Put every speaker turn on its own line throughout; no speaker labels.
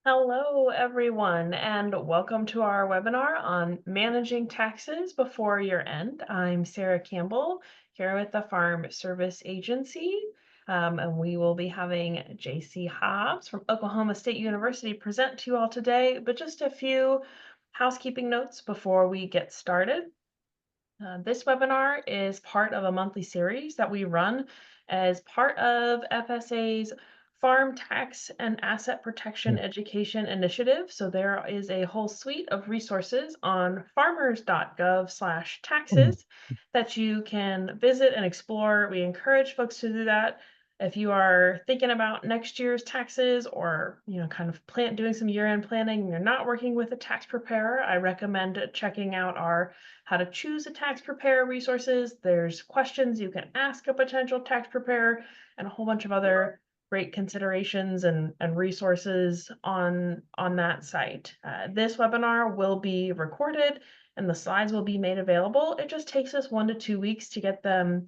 Hello, everyone, and welcome to our webinar on managing taxes before year end. I'm Sarah Campbell here with the Farm Service Agency, and we will be having JC Hobbs from Oklahoma State University present to you all today, but just a few housekeeping notes before we get started. This webinar is part of a monthly series that we run as part of FSA's Farm Tax and Asset Protection Education Initiative. So there is a whole suite of resources on farmers.gov/taxes that you can visit and explore. We encourage folks to do that. If you are thinking about next year's taxes or, kind of doing some year-end planning, and you're not working with a tax preparer, I recommend checking out our how to choose a tax preparer resources. There's questions you can ask a potential tax preparer and a whole bunch of other great considerations and resources on that site. This webinar will be recorded and the slides will be made available. It just takes us 1 to 2 weeks to get them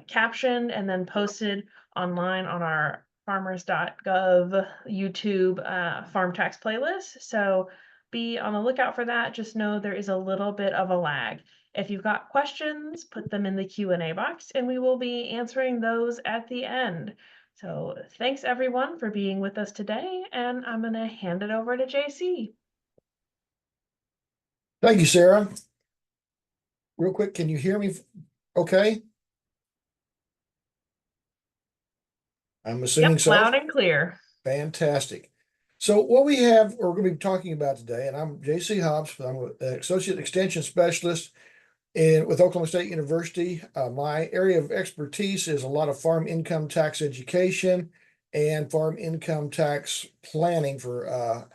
captioned and then posted online on our farmers.gov YouTube farm tax playlist. So be on the lookout for that. Just know there is a little bit of a lag. If you've got questions, put them in the Q&A box and we will be answering those at the end. So thanks everyone for being with us today, and I'm going to hand it over to JC.
Thank you, Sarah. Real quick, can you hear me okay? I'm assuming so.
Loud and clear.
Fantastic. So what we're going to be talking about today, and I'm JC Hobbs, I'm an Associate Extension Specialist with Oklahoma State University. My area of expertise is a lot of farm income tax education and farm income tax planning for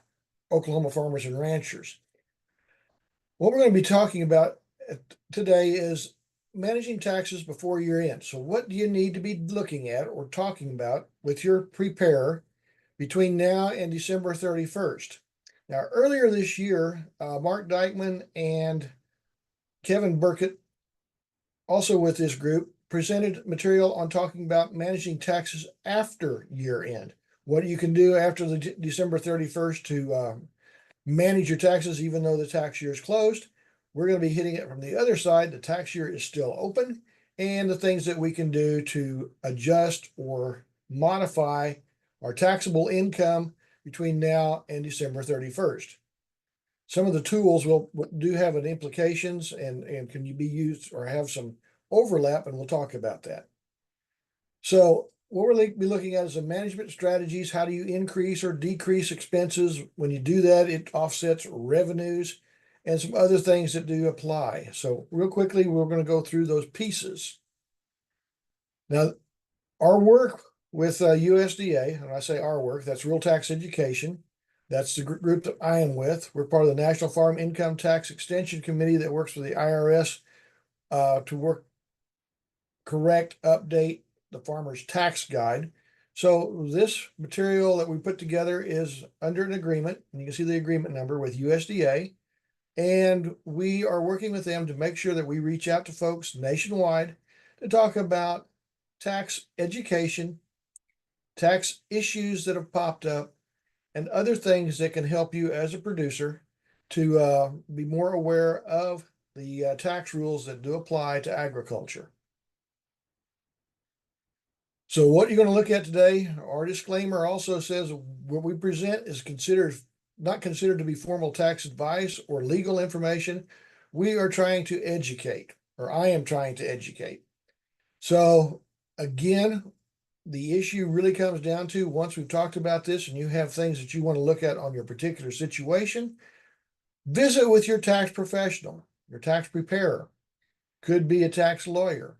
Oklahoma farmers and ranchers. What we're going to be talking about today is managing taxes before year end. So what do you need to be looking at or talking about with your preparer between now and December 31st? Now, earlier this year, Mark Dykeman and Kevin Burkett, also with this group, presented material on talking about managing taxes after year end. What you can do after the December 31st to manage your taxes, even though the tax year is closed. We're going to be hitting it from the other side. The tax year is still open, and the things that we can do to adjust or modify our taxable income between now and December 31st. Some of the tools will do have an implications and can be used or have some overlap, and we'll talk about that. So what we'll be looking at is the management strategies. How do you increase or decrease expenses? When you do that, it offsets revenues and some other things that do apply. So real quickly, we're going to go through those pieces. Now, our work with USDA, and I say our work, that's Real Tax Education. That's the group that I am with. We're part of the National Farm Income Tax Extension Committee that works with the IRS to update the farmer's tax guide. So this material that we put together is under an agreement, and you can see the agreement number with USDA. And we are working with them to make sure that we reach out to folks nationwide to talk about tax education, tax issues that have popped up, and other things that can help you as a producer to be more aware of the tax rules that do apply to agriculture. So what you're going to look at today, our disclaimer also says what we present is not considered to be formal tax advice or legal information. We are trying to educate, or I am trying to educate. So again, the issue really comes down to, once we've talked about this and you have things that you want to look at on your particular situation, visit with your tax professional, your tax preparer. Could be a tax lawyer,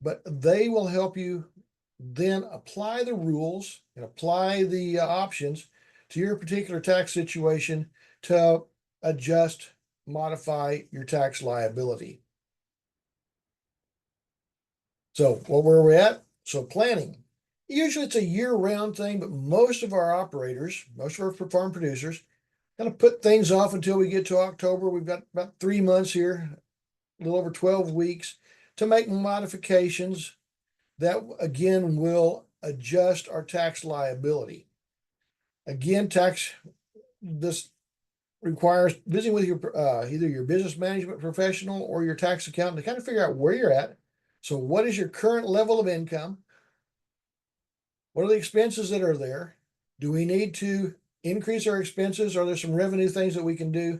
but they will help you then apply the rules and apply the options to your particular tax situation to adjust, modify your tax liability. So where we're at, so planning. Usually it's a year-round thing, but most of our operators, most of our farm producers, kind of put things off until we get to October. We've got about 3 months here, a little over 12 weeks to make modifications that again will adjust our tax liability. Again, this requires visiting with your either your business management professional or your tax accountant to kind of figure out where you're at. So what is your current level of income? What are the expenses that are there? Do we need to increase our expenses? Are there some revenue things that we can do,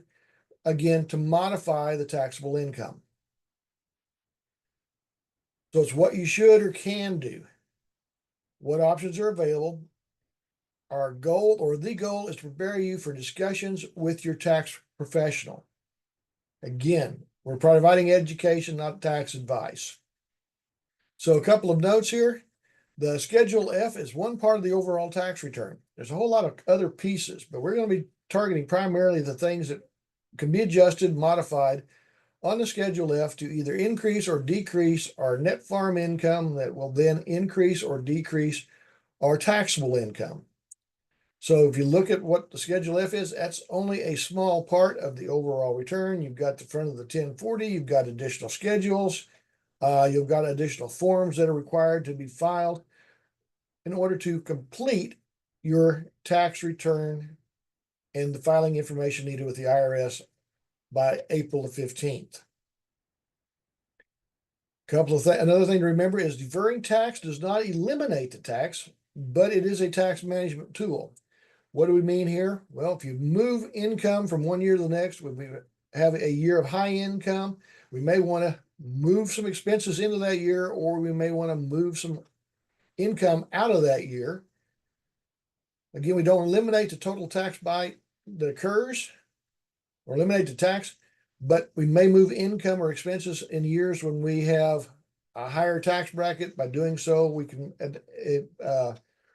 again, to modify the taxable income? So it's what you should or can do. What options are available? Our goal, or the goal, is to prepare you for discussions with your tax professional. Again, we're providing education, not tax advice. So a couple of notes here. The Schedule F is one part of the overall tax return. There's a whole lot of other pieces, but we're going to be targeting primarily the things that can be adjusted, modified on the Schedule F to either increase or decrease our net farm income that will then increase or decrease our taxable income. So if you look at what the Schedule F is, that's only a small part of the overall return. You've got the front of the 1040, you've got additional schedules, you've got additional forms that are required to be filed in order to complete your tax return and the filing information needed with the IRS by April the 15th. Another thing to remember is deferring tax does not eliminate the tax, but it is a tax management tool. What do we mean here? Well, if you move income from one year to the next, we have a year of high income, we may want to move some expenses into that year, or we may want to move some income out of that year. Again, we don't eliminate the total tax bite that occurs or eliminate the tax, but we may move income or expenses in years when we have a higher tax bracket. By doing so, we can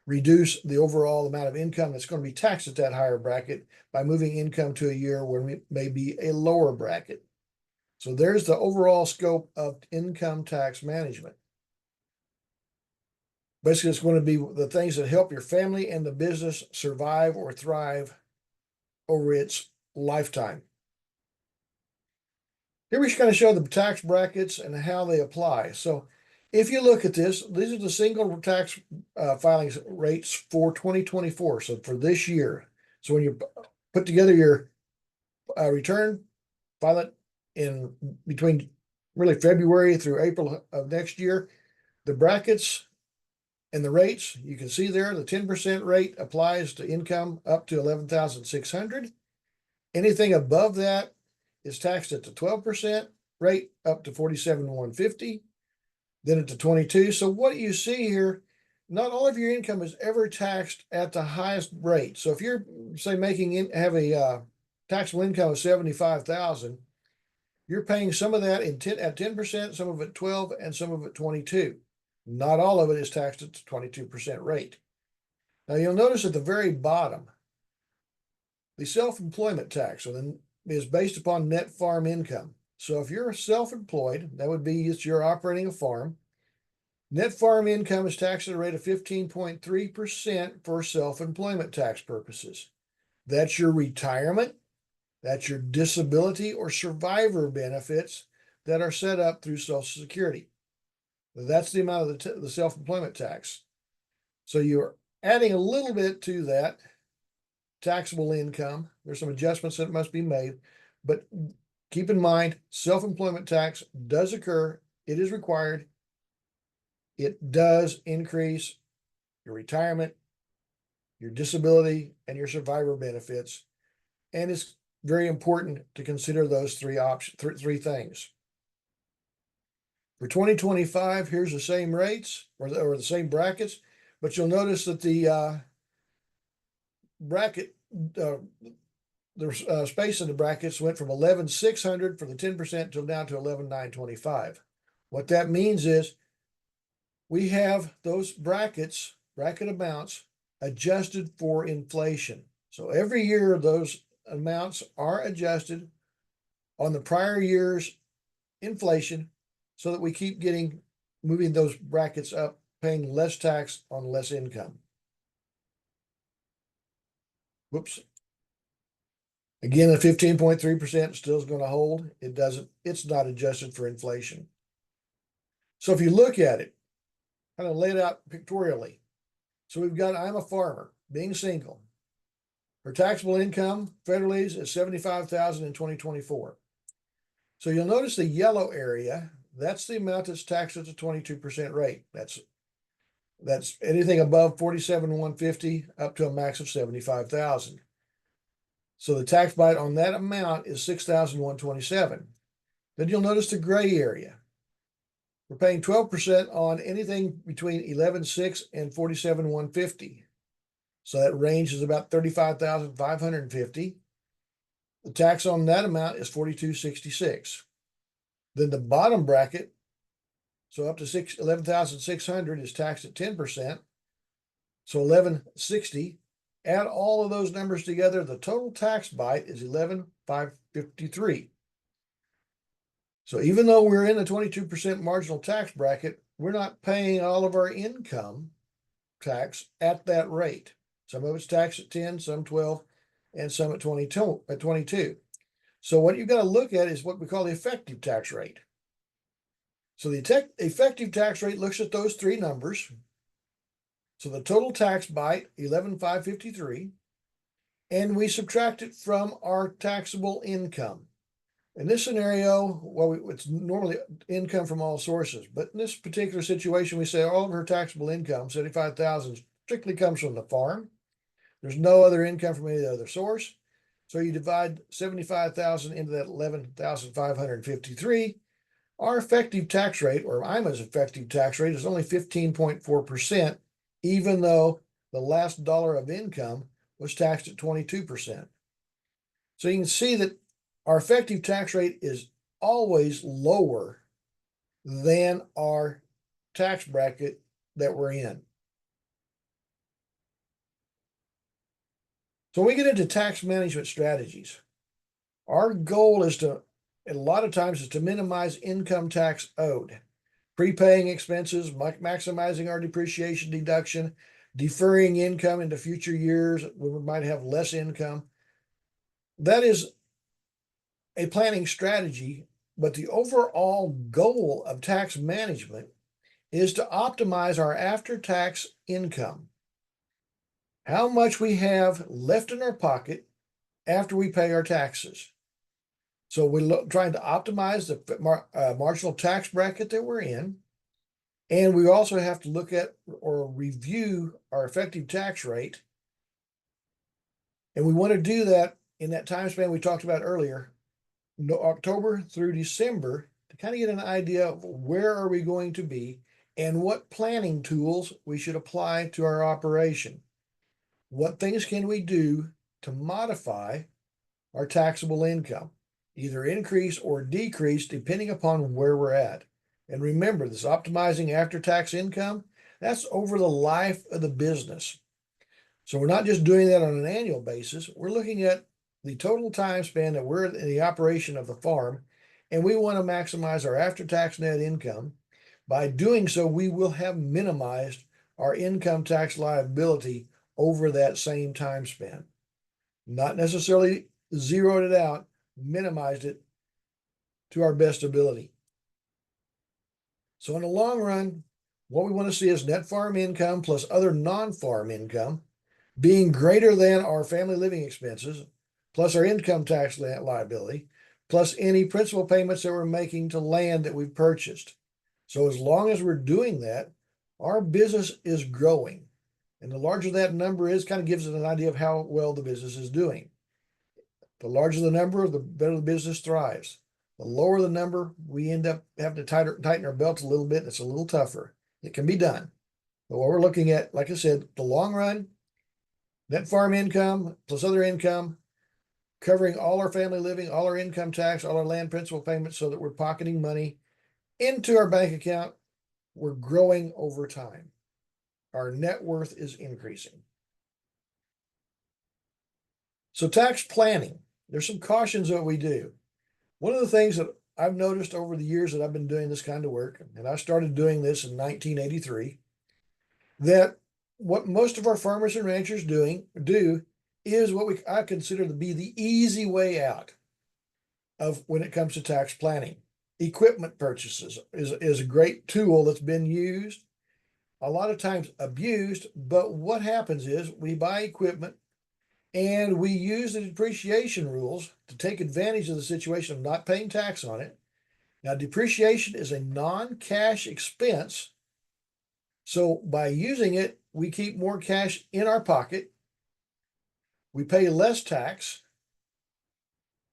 reduce the overall amount of income that's going to be taxed at that higher bracket by moving income to a year where we may be a lower bracket. So there's the overall scope of income tax management. Basically, it's going to be the things that help your family and the business survive or thrive over its lifetime. Here we kind of show the tax brackets and how they apply. So if you look at this, these are the single tax filing rates for 2024. So for this year. So when you put together your return, file it in between really February through April of next year, the brackets and the rates, you can see there, the 10% rate applies to income up to 11,600. Anything above that is taxed at the 12% rate up to 47,150, then at the 22. So what you see here, not all of your income is ever taxed at the highest rate. So if you're, say, have a taxable income of 75,000, you're paying some of that at 10%, some of it 12, and some of it 22. Not all of it is taxed at the 22% rate. Now you'll notice at the very bottom, the self-employment tax is based upon net farm income. So if you're self-employed, that would be if you're operating a farm. Net farm income is taxed at a rate of 15.3% for self-employment tax purposes. That's your retirement, that's your disability or survivor benefits that are set up through Social Security. That's the amount of the self-employment tax. So you're adding a little bit to that taxable income. There's some adjustments that must be made, but keep in mind, self-employment tax does occur. It is required. It does increase your retirement, your disability, and your survivor benefits. And it's very important to consider those three things. For 2025, here's the same rates or the same brackets, but you'll notice that the bracket, the space in the brackets went from 11,600 for the 10% till down to 11,925. What that means is we have those bracket amounts adjusted for inflation. So every year those amounts are adjusted on the prior year's inflation so that we keep moving those brackets up, paying less tax on less income. Whoops. Again, the 15.3% still is going to hold. It's not adjusted for inflation. So if you look at it, kind of lay it out pictorially. So we've got, I'm a farmer, being single. Her taxable income federally is 75,000 in 2024. So you'll notice the yellow area, that's the amount that's taxed at the 22% rate. That's anything above 47,150 up to a max of 75,000. So the tax bite on that amount is 6,127. Then you'll notice the gray area. We're paying 12% on anything between 11,600 and 47,150. So that range is about 35,550. The tax on that amount is 4266. Then the bottom bracket, so up to 11,600 is taxed at 10%. So 1160. Add all of those numbers together, the total tax bite is 11,553. So even though we're in the 22% marginal tax bracket, we're not paying all of our income tax at that rate. Some of it's taxed at 10, some 12, and some at 22. So what you've got to look at is what we call the effective tax rate. So the effective tax rate looks at those three numbers. So the total tax bite, 11,553, and we subtract it from our taxable income. In this scenario, well, it's normally income from all sources, but in this particular situation, we say all of her taxable income, 75,000, strictly comes from the farm. There's no other income from any other source. So you divide 75,000 into that 11,553. Our effective tax rate, or IMA's effective tax rate, is only 15.4%, even though the last dollar of income was taxed at 22%. So you can see that our effective tax rate is always lower than our tax bracket that we're in. So when we get into tax management strategies, our goal is to, a lot of times, is to minimize income tax owed, prepaying expenses, maximizing our depreciation deduction, deferring income into future years when we might have less income. That is a planning strategy, but the overall goal of tax management is to optimize our after-tax income. How much we have left in our pocket after we pay our taxes. So we're trying to optimize the marginal tax bracket that we're in. And we also have to look at or review our effective tax rate. And we want to do that in that time span we talked about earlier, October through December, to kind of get an idea of where are we going to be and what planning tools we should apply to our operation. What things can we do to modify our taxable income, either increase or decrease depending upon where we're at. And remember, this optimizing after-tax income, that's over the life of the business. So we're not just doing that on an annual basis. We're looking at the total time span that we're in the operation of the farm, and we want to maximize our after-tax net income. By doing so, we will have minimized our income tax liability over that same time span. Not necessarily zeroed it out, minimized it to our best ability. So in the long run, what we want to see is net farm income plus other non-farm income being greater than our family living expenses, plus our income tax liability, plus any principal payments that we're making to land that we've purchased. So as long as we're doing that, our business is growing. And the larger that number is, kind of gives us an idea of how well the business is doing. The larger the number, the better the business thrives. The lower the number, we end up having to tighten our belts a little bit. It's a little tougher. It can be done. But what we're looking at, like I said, the long run, net farm income plus other income, covering all our family living, all our income tax, all our land principal payments, so that we're pocketing money into our bank account. We're growing over time. Our net worth is increasing. So tax planning, there's some cautions that we do. One of the things that I've noticed over the years that I've been doing this kind of work, and I started doing this in 1983, that what most of our farmers and ranchers do is what I consider to be the easy way out of when it comes to tax planning. Equipment purchases is a great tool that's been used, a lot of times abused, but what happens is we buy equipment And we use the depreciation rules to take advantage of the situation of not paying tax on it. Now, depreciation is a non-cash expense. So by using it, we keep more cash in our pocket. We pay less tax.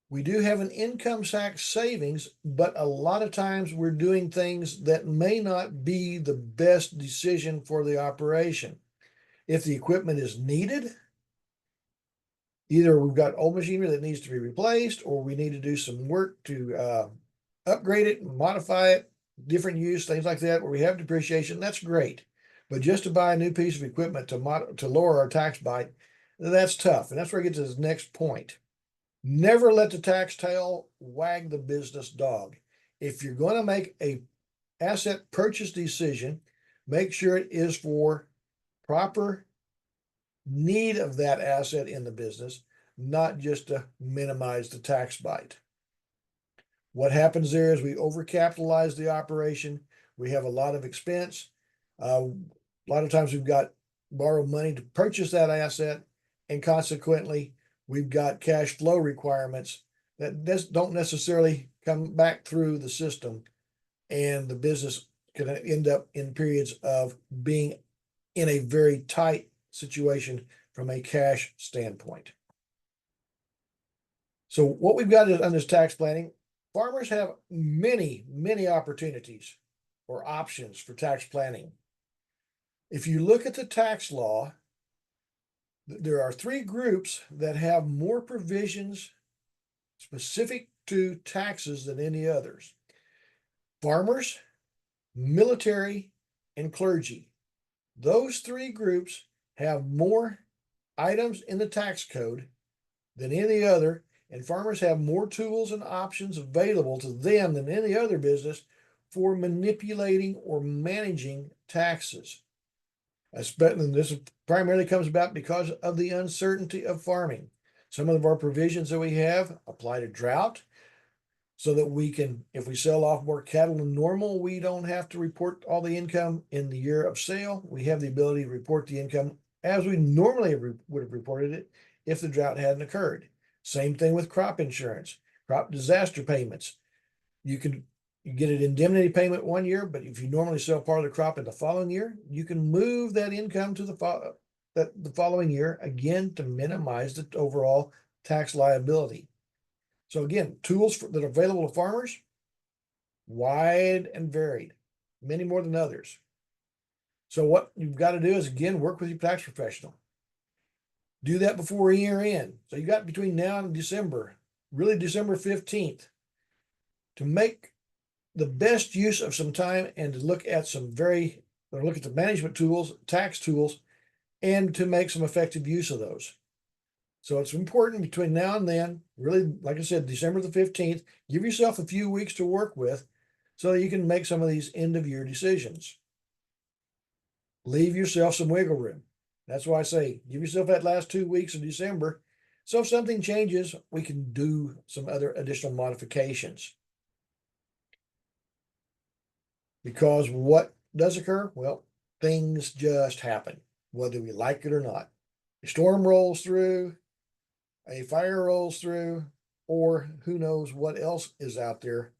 We do have an income tax savings, but a lot of times we're doing things that may not be the best decision for the operation. If the equipment is needed, either we've got old machinery that needs to be replaced, or we need to do some work to upgrade it, modify it, different use, things like that, where we have depreciation, that's great. But just to buy a new piece of equipment to lower our tax bite, that's tough. And that's where I get to this next point. Never let the tax tail wag the business dog. If you're going to make a asset purchase decision, make sure it is for proper need of that asset in the business, not just to minimize the tax bite. What happens there is we overcapitalize the operation. We have a lot of expense. A lot of times we've got borrowed money to purchase that asset, and consequently, we've got cash flow requirements that don't necessarily come back through the system, and the business can end up in periods of being in a very tight situation from a cash standpoint. So what we've got is on this tax planning, farmers have many, many opportunities or options for tax planning. If you look at the tax law, there are three groups that have more provisions specific to taxes than any others: farmers, military, and clergy. Those three groups have more items in the tax code than any other, and farmers have more tools and options available to them than any other business for manipulating or managing taxes. And this primarily comes about because of the uncertainty of farming. Some of our provisions that we have apply to drought, so that we can, if we sell off more cattle than normal, we don't have to report all the income in the year of sale. We have the ability to report the income as we normally would have reported it if the drought hadn't occurred. Same thing with crop insurance, crop disaster payments. You get an indemnity payment one year, but if you normally sell part of the crop in the following year, you can move that income to the following year, again, to minimize the overall tax liability. So again, tools that are available to farmers, wide and varied, many more than others. So what you've got to do is, again, work with your tax professional. Do that before year end. So you got between now and December, really December 15th, to make the best use of some time and to look at the management tools, tax tools, and to make some effective use of those. So it's important between now and then, really, like I said, December the 15th, give yourself a few weeks to work with so that you can make some of these end of year decisions. Leave yourself some wiggle room. That's why I say give yourself that last 2 weeks of December. So if something changes, we can do some other additional modifications. Because what does occur? Well, things just happen, whether we like it or not. A storm rolls through, a fire rolls through, or who knows what else is out there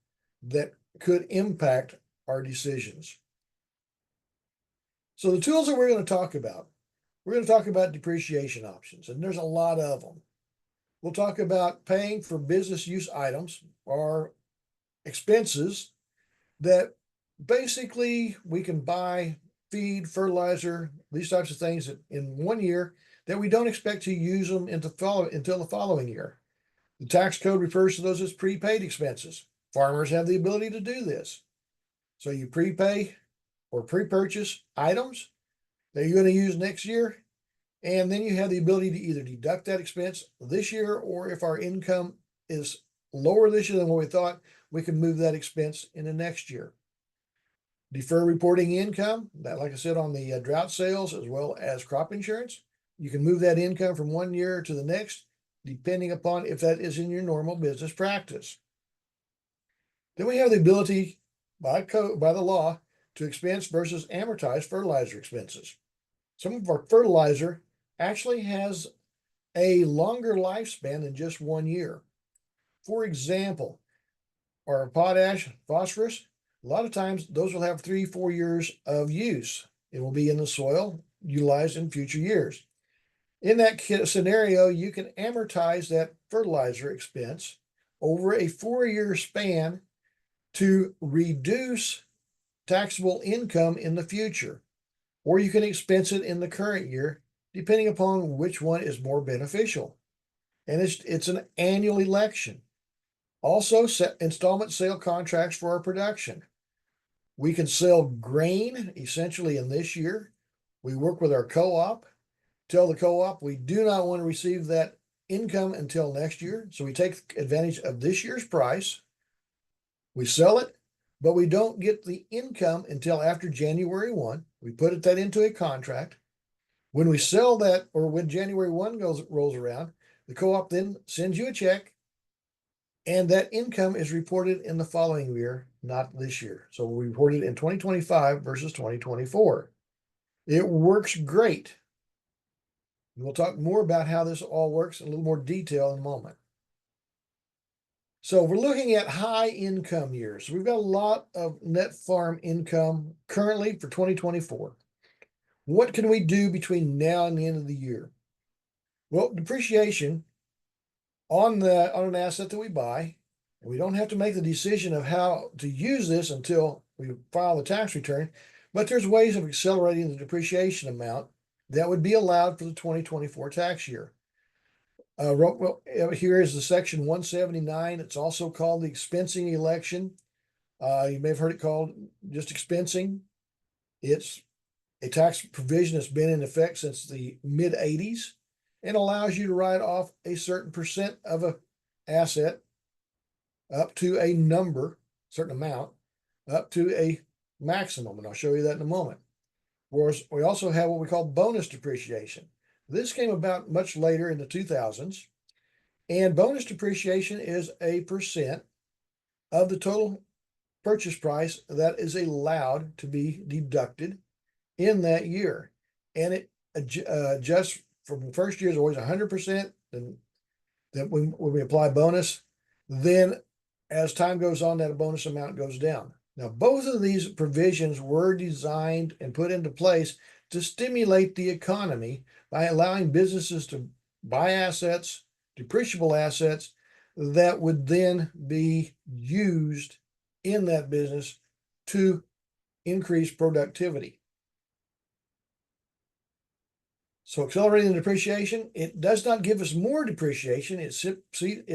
that could impact our decisions. So the tools that we're going to talk about depreciation options, and there's a lot of them. We'll talk about paying for business use items or expenses that basically we can buy feed, fertilizer, these types of things in 1 year that we don't expect to use them until the following year. The tax code refers to those as prepaid expenses. Farmers have the ability to do this. So you prepay or pre-purchase items that you're going to use next year, and then you have the ability to either deduct that expense this year, or if our income is lower this year than what we thought, we can move that expense in the next year. Defer reporting income, that, like I said, on the drought sales as well as crop insurance. You can move that income from 1 year to the next, depending upon if that is in your normal business practice. Then we have the ability by the law to expense versus amortize fertilizer expenses. Some of our fertilizer actually has a longer lifespan than just 1 year. For example, our potash, phosphorus, a lot of times those will have 3, 4 years of use. It will be in the soil, utilized in future years. In that scenario, you can amortize that fertilizer expense over a 4 year span to reduce taxable income in the future, or you can expense it in the current year, depending upon which one is more beneficial. And it's an annual election. Also, set installment sale contracts for our production. We can sell grain essentially in this year. We work with our co-op, tell the co-op we do not want to receive that income until next year. So we take advantage of this year's price. We sell it, but we don't get the income until after January 1. We put that into a contract. When we sell that, or when January 1 rolls around, the co-op then sends you a check, and that income is reported in the following year, not this year. So we report it in 2025 versus 2024. It works great. We'll talk more about how this all works in a little more detail in a moment. So we're looking at high income years. We've got a lot of net farm income currently for 2024. What can we do between now and the end of the year? Well, depreciation on an asset that we buy, and we don't have to make the decision of how to use this until we file the tax return, but there's ways of accelerating the depreciation amount that would be allowed for the 2024 tax year. Here is the section 179. It's also called the expensing election. You may have heard it called just expensing. It's a tax provision that's been in effect since the mid 80s and allows you to write off a certain percent of an asset up to a number, certain amount, up to a maximum. And I'll show you that in a moment. Whereas we also have what we call bonus depreciation. This came about much later in the 2000s, and bonus depreciation is a percent of the total purchase price that is allowed to be deducted in that year. And it adjusts from the first year is always 100%. And then when we apply bonus, then as time goes on, that bonus amount goes down. Now, both of these provisions were designed and put into place to stimulate the economy by allowing businesses to buy assets, depreciable assets, that would then be used in that business to increase productivity. So accelerating the depreciation, it does not give us more depreciation. It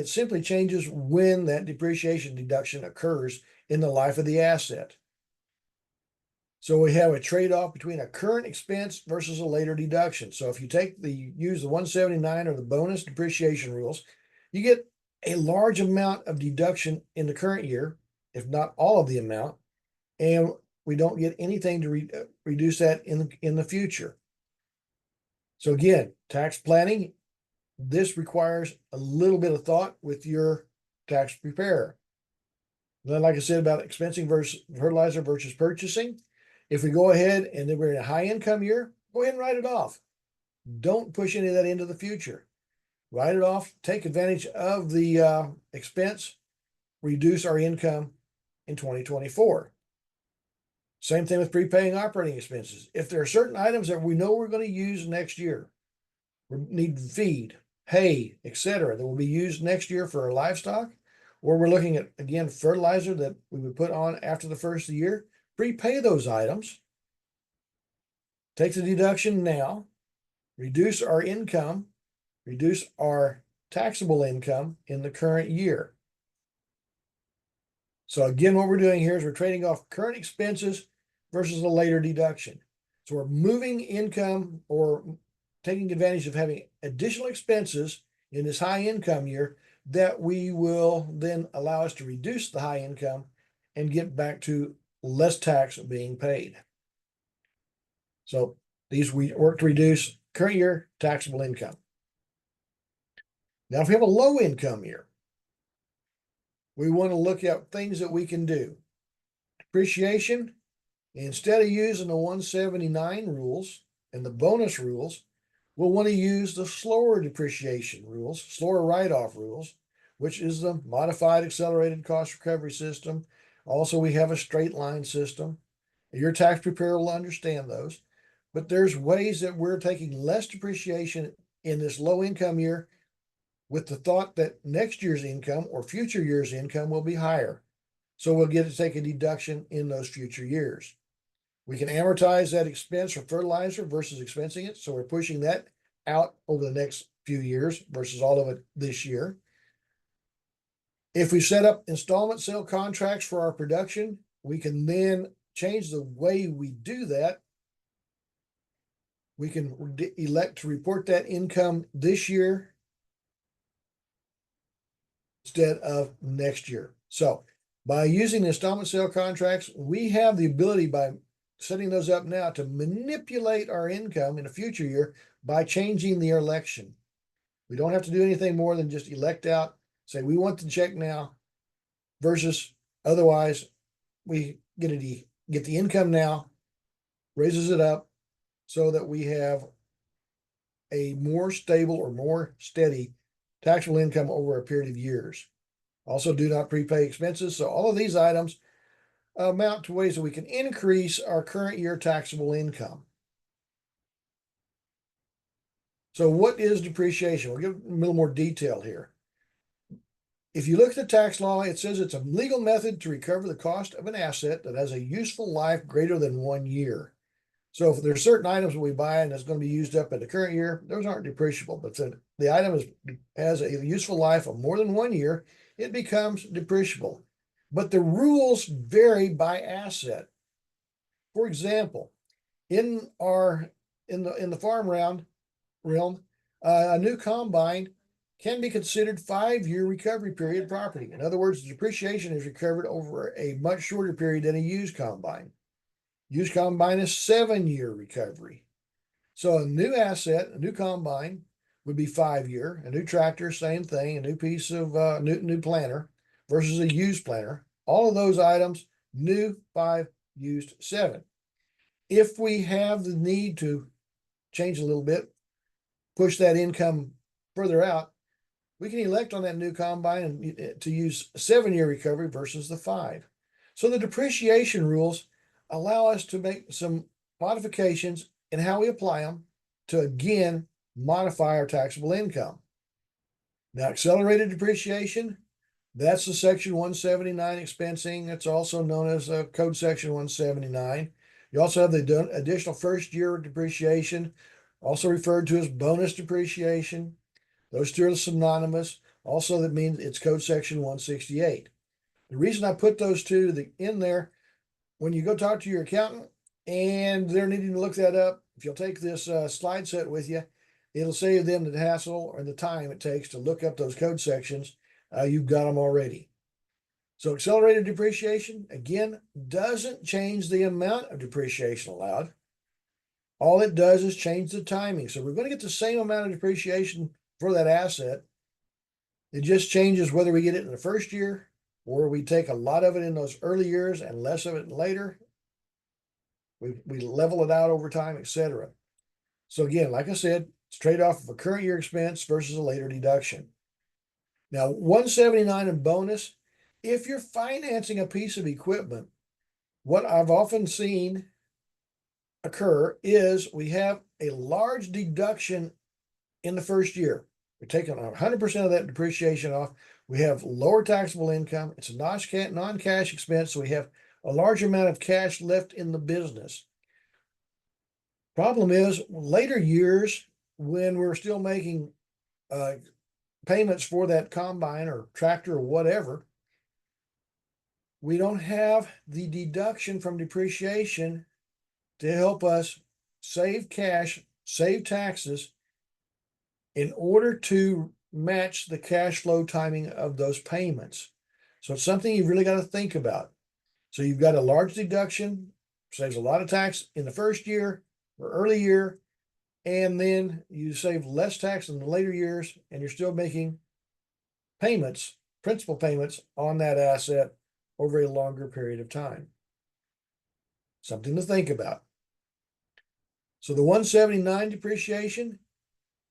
simply changes when that depreciation deduction occurs in the life of the asset. So we have a trade-off between a current expense versus a later deduction. So if you use the 179 or the bonus depreciation rules, you get a large amount of deduction in the current year, if not all of the amount, and we don't get anything to reduce that in the future. So again, tax planning, this requires a little bit of thought with your tax preparer. Then, like I said about expensing versus fertilizer versus purchasing, if we go ahead and then we're in a high income year, go ahead and write it off. Don't push any of that into the future. Write it off, take advantage of the expense, reduce our income in 2024. Same thing with prepaying operating expenses. If there are certain items that we know we're going to use next year, we need feed, hay, etc., that will be used next year for our livestock, or we're looking at, again, fertilizer that we would put on after the first of the year, prepay those items, take the deduction now, reduce our income, reduce our taxable income in the current year. So again, what we're doing here is we're trading off current expenses versus a later deduction. So we're moving income or taking advantage of having additional expenses in this high income year that we will then allow us to reduce the high income and get back to less tax being paid. So these we work to reduce current year taxable income. Now, if we have a low income year, we want to look at things that we can do. Depreciation, instead of using the 179 rules and the bonus rules, we'll want to use the slower depreciation rules, slower write-off rules, which is the modified accelerated cost recovery system. Also, we have a straight line system. Your tax preparer will understand those. But there's ways that we're taking less depreciation in this low income year with the thought that next year's income or future year's income will be higher. So we'll get to take a deduction in those future years. We can amortize that expense for fertilizer versus expensing it. So we're pushing that out over the next few years versus all of it this year. If we set up installment sale contracts for our production, we can then change the way we do that. We can elect to report that income this year instead of next year. So by using installment sale contracts, we have the ability by setting those up now to manipulate our income in a future year by changing the election. We don't have to do anything more than just elect out, say we want the check now, versus otherwise we get the income now, raises it up so that we have a more stable or more steady taxable income over a period of years. Also, do not prepay expenses. So all of these items amount to ways that we can increase our current year taxable income. So what is depreciation? We'll give a little more detail here. If you look at the tax law, it says it's a legal method to recover the cost of an asset that has a useful life greater than 1 year. So if there's certain items that we buy and that's going to be used up in the current year, those aren't depreciable. But if the item has a useful life of more than 1 year, it becomes depreciable. But the rules vary by asset. For example, in the farm realm, a new combine can be considered 5-year recovery period property. In other words, the depreciation is recovered over a much shorter period than a used combine. Used combine is 7-year recovery. So a new asset, a new combine would be 5-year. A new tractor, same thing. A new piece of new planter versus a used planter. All of those items, new 5, used 7. If we have the need to change a little bit, push that income further out, we can elect on that new combine to use 7-year recovery versus the 5. So the depreciation rules allow us to make some modifications in how we apply them to again modify our taxable income. Now, accelerated depreciation, that's the Section 179 expensing. It's also known as Code Section 179. You also have the additional first year depreciation, also referred to as bonus depreciation. Those two are synonymous. Also, that means it's Code Section 168. The reason I put those two in there, when you go talk to your accountant and they're needing to look that up, if you'll take this slide set with you, it'll save them the hassle or the time it takes to look up those code sections. You've got them already. So accelerated depreciation, again, doesn't change the amount of depreciation allowed. All it does is change the timing. So we're going to get the same amount of depreciation for that asset. It just changes whether we get it in the first year or we take a lot of it in those early years and less of it later. We level it out over time, etc. So again, like I said, it's trade-off of a current year expense versus a later deduction. Now, 179 in bonus, if you're financing a piece of equipment, what I've often seen occur is we have a large deduction in the first year. We're taking 100% of that depreciation off. We have lower taxable income. It's a non-cash expense, so we have a large amount of cash left in the business. Problem is, later years, when we're still making payments for that combine or tractor or whatever, we don't have the deduction from depreciation to help us save cash, save taxes in order to match the cash flow timing of those payments. So it's something you've really got to think about. So you've got a large deduction, saves a lot of tax in the first year or early year, and then you save less tax in the later years, and you're still making payments, principal payments on that asset over a longer period of time. Something to think about. So the 179 depreciation,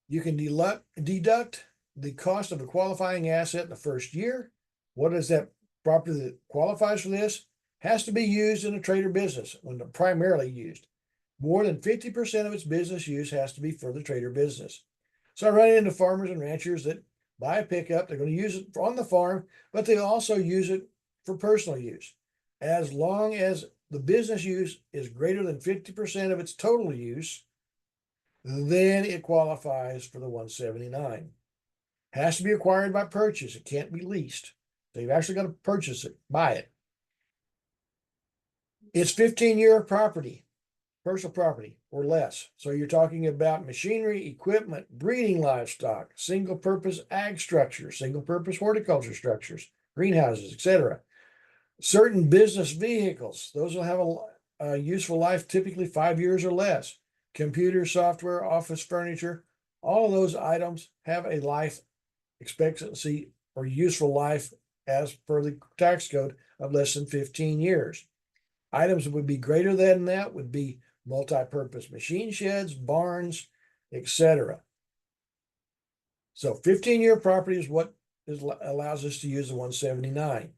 You can deduct the cost of a qualifying asset in the first year. What is that property that qualifies for this? Has to be used in a trade or business when primarily used. More than 50% of its business use has to be for the trade or business. So I run into farmers and ranchers that buy a pickup. They're going to use it on the farm, but they also use it for personal use. As long as the business use is greater than 50% of its total use, then it qualifies for the 179. Has to be acquired by purchase. It can't be leased. So you've actually got to purchase it, buy it. It's 15-year property, personal property or less. So you're talking about machinery, equipment, breeding livestock, single purpose ag structures, single purpose horticulture structures, greenhouses, etc. Certain business vehicles, those will have a useful life, typically 5 years or less. Computer, software, office furniture, all of those items have a life expectancy or useful life as per the tax code of less than 15 years. Items that would be greater than that would be multi-purpose machine sheds, barns, etc. So 15-year property is what allows us to use the 179.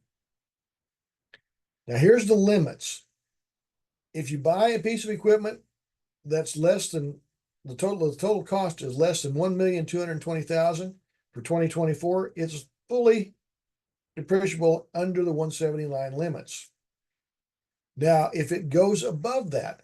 Now here's the limits. If you buy a piece of equipment that's less than the total cost is less than 1,220,000 for 2024, it's fully depreciable under the 179 limits. Now, if it goes above that,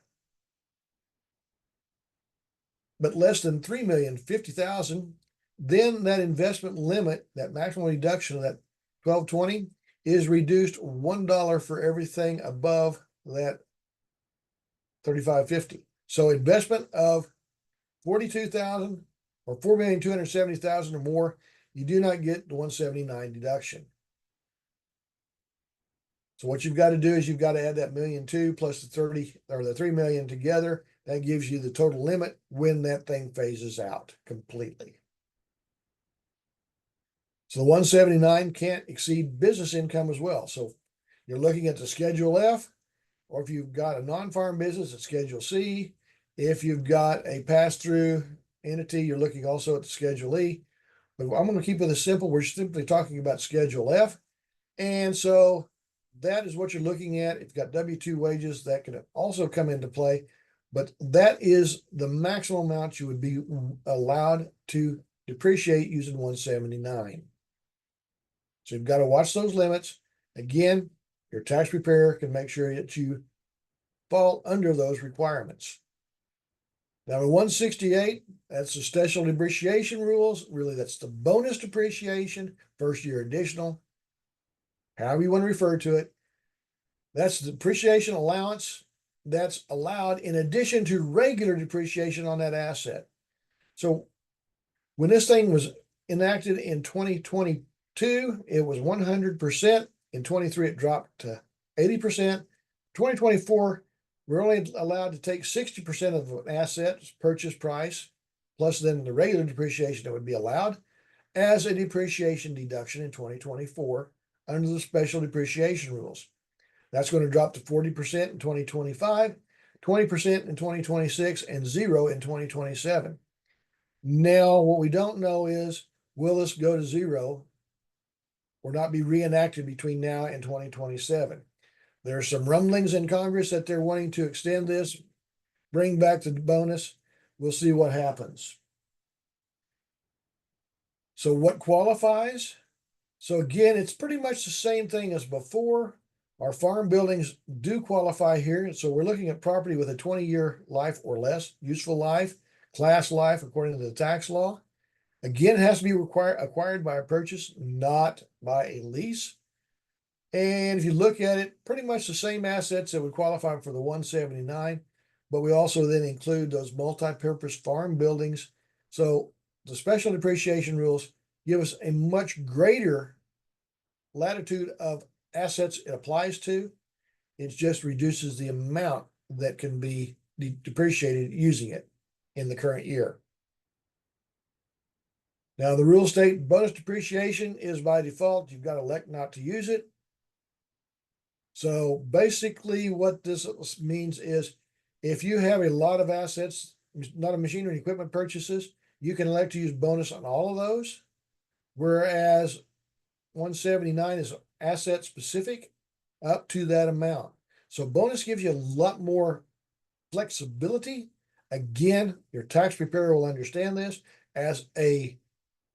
but less than 3,050,000, then that investment limit, that maximum deduction of that 1220 is reduced $1 for everything above that 3550. So investment of 42,000 or 4,270,000 or more, you do not get the 179 deduction. So what you've got to do is you've got to add that 1,200,000 plus the 30 or the 3 million together. That gives you the total limit when that thing phases out completely. So the 179 can't exceed business income as well. So you're looking at the Schedule F, or if you've got a non-farm business, it's Schedule C. If you've got a pass-through entity, you're looking also at the Schedule E. But I'm going to keep it simple. We're simply talking about Schedule F. And so that is what you're looking at. If you've got W-2 wages, that could also come into play. But that is the maximum amount you would be allowed to depreciate using 179. So you've got to watch those limits. Again, your tax preparer can make sure that you fall under those requirements. Now, the 168, that's the special depreciation rules. Really, that's the bonus depreciation, first year additional, however you want to refer to it. That's the depreciation allowance that's allowed in addition to regular depreciation on that asset. So when this thing was enacted in 2022, it was 100%. In 23, it dropped to 80%. 2024, we're only allowed to take 60% of an asset's purchase price, plus then the regular depreciation that would be allowed as a depreciation deduction in 2024 under the special depreciation rules. That's going to drop to 40% in 2025, 20% in 2026, and 0 in 2027. Now, what we don't know is, will this go to 0 or not be reenacted between now and 2027? There are some rumblings in Congress that they're wanting to extend this, bring back the bonus. We'll see what happens. So what qualifies? So again, it's pretty much the same thing as before. Our farm buildings do qualify here. So we're looking at property with a 20-year life or less, useful life, class life, according to the tax law. Again, it has to be acquired by a purchase, not by a lease. And if you look at it, pretty much the same assets that would qualify for the 179, but we also then include those multi-purpose farm buildings. So the special depreciation rules give us a much greater latitude of assets it applies to. It just reduces the amount that can be depreciated using it in the current year. Now, the real estate bonus depreciation is by default. You've got to elect not to use it. So basically what this means is if you have a lot of assets, not of machinery and equipment purchases, you can elect to use bonus on all of those, whereas 179 is asset specific up to that amount. So bonus gives you a lot more flexibility. Again, your tax preparer will understand this as a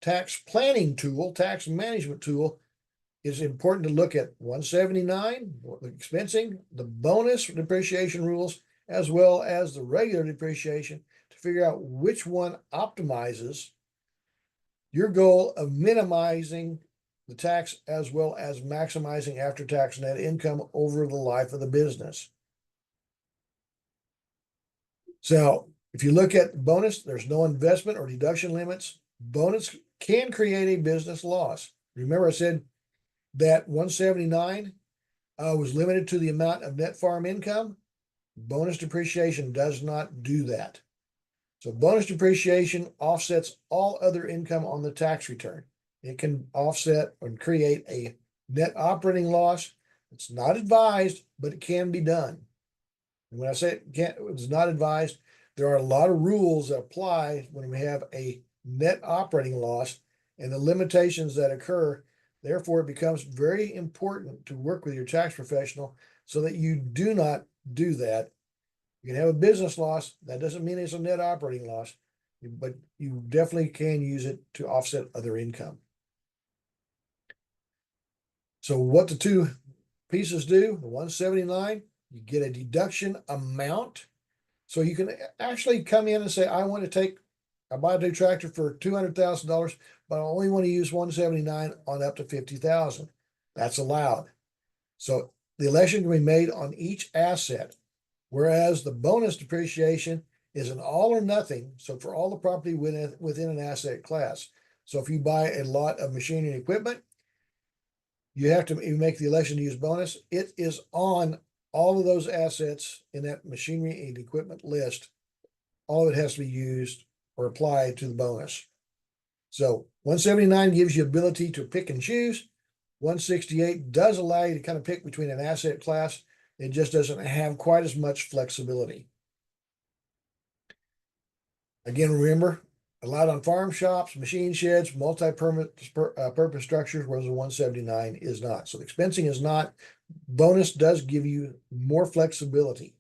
tax planning tool, tax management tool. It's important to look at 179, the expensing, the bonus depreciation rules, as well as the regular depreciation to figure out which one optimizes your goal of minimizing the tax as well as maximizing after-tax net income over the life of the business. So if you look at bonus, there's no investment or deduction limits. Bonus can create a business loss. Remember I said that 179 was limited to the amount of net farm income. Bonus depreciation does not do that. So bonus depreciation offsets all other income on the tax return. It can offset and create a net operating loss. It's not advised, but it can be done. And when I say it's not advised, there are a lot of rules that apply when we have a net operating loss and the limitations that occur. Therefore, it becomes very important to work with your tax professional so that you do not do that. You can have a business loss. That doesn't mean it's a net operating loss, but you definitely can use it to offset other income. So what the two pieces do, the 179, you get a deduction amount. So you can actually come in and say, I buy a new tractor for $200,000, but I only want to use 179 on up to 50,000. That's allowed. So the election can be made on each asset, whereas the bonus depreciation is an all or nothing. So for all the property within an asset class. So if you buy a lot of machinery and equipment, you make the election to use bonus. It is on all of those assets in that machinery and equipment list. All of it has to be used or applied to the bonus. So 179 gives you ability to pick and choose. 168 does allow you to kind of pick between an asset class. It just doesn't have quite as much flexibility. Again, remember, allowed on farm shops, machine sheds, multi-purpose structures, whereas the 179 is not. So the expensing is not. Bonus does give you more flexibility.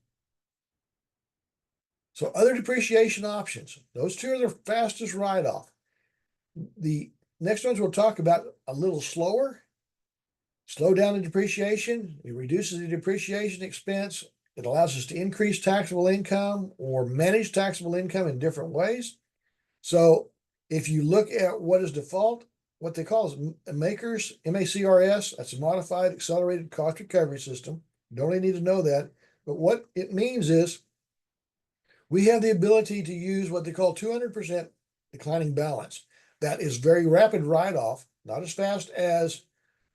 So other depreciation options, those two are the fastest write-off. The next ones we'll talk about a little slower. Slow down the depreciation. It reduces the depreciation expense. It allows us to increase taxable income or manage taxable income in different ways. So if you look at what is default, what they call is MACRS, MACRS, that's a modified accelerated cost recovery system. You don't really need to know that. But what it means is we have the ability to use what they call 200% declining balance. That is very rapid write-off, not as fast as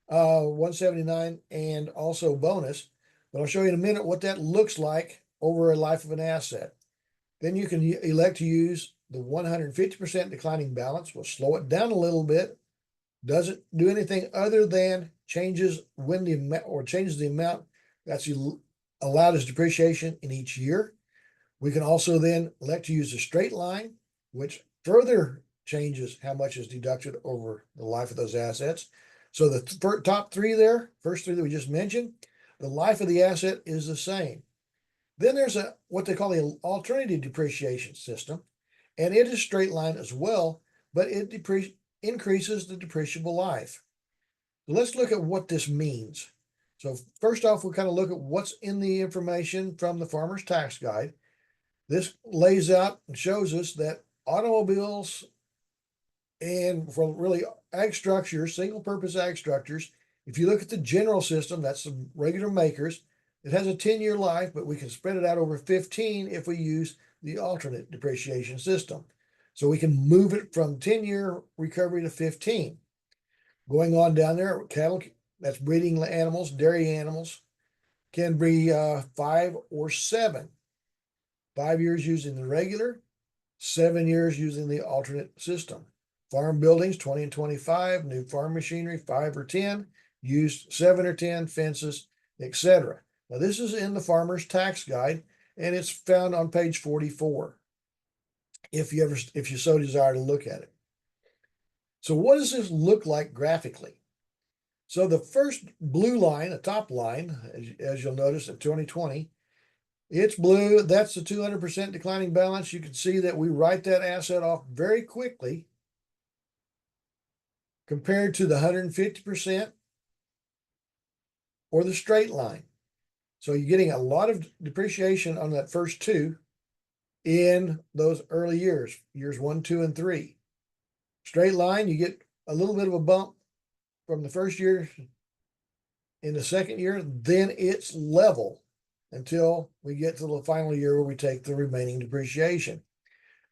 179 and also bonus, but I'll show you in a minute what that looks like over a life of an asset. Then you can elect to use the 150% declining balance. We'll slow it down a little bit. Doesn't do anything other than changes the amount that's allowed as depreciation in each year. We can also then elect to use a straight line, which further changes how much is deducted over the life of those assets. So the top three there, first three that we just mentioned, the life of the asset is the same. Then there's what they call the alternative depreciation system, and it is straight line as well, but it increases the depreciable life. So let's look at what this means. So first off, we'll kind of look at what's in the information from the Farmer's Tax Guide. This lays out and shows us that automobiles and for really ag structures, single purpose ag structures, if you look at the general system, that's the regular makers, it has a 10-year life, but we can spread it out over 15 if we use the alternate depreciation system. So we can move it from 10-year recovery to 15. Going on down there, cattle, that's breeding animals, dairy animals, can be 5 or 7. 5 years using the regular, 7 years using the alternate system. Farm buildings, 20 and 25, new farm machinery, 5 or 10, used 7 or 10, fences, etc. Now, this is in the Farmer's Tax Guide, and it's found on page 44. if you so desire to look at it. So what does this look like graphically? So the first blue line, a top line, as you'll notice at 2020, it's blue. That's the 200% declining balance. You can see that we write that asset off very quickly compared to the 150% or the straight line. So you're getting a lot of depreciation on that first two in those early years, years 1, 2, and 3. Straight line, you get a little bit of a bump from the first year in the second year, then it's level until we get to the final year where we take the remaining depreciation.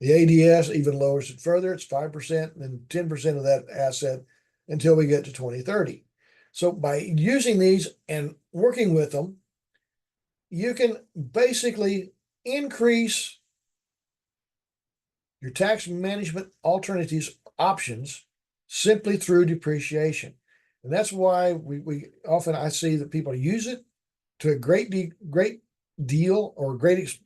The ADS even lowers it further. It's 5% and 10% of that asset until we get to 2030. So by using these and working with them, you can basically increase your tax management alternatives options simply through depreciation. And that's why we often I see that people use it to a great deal or great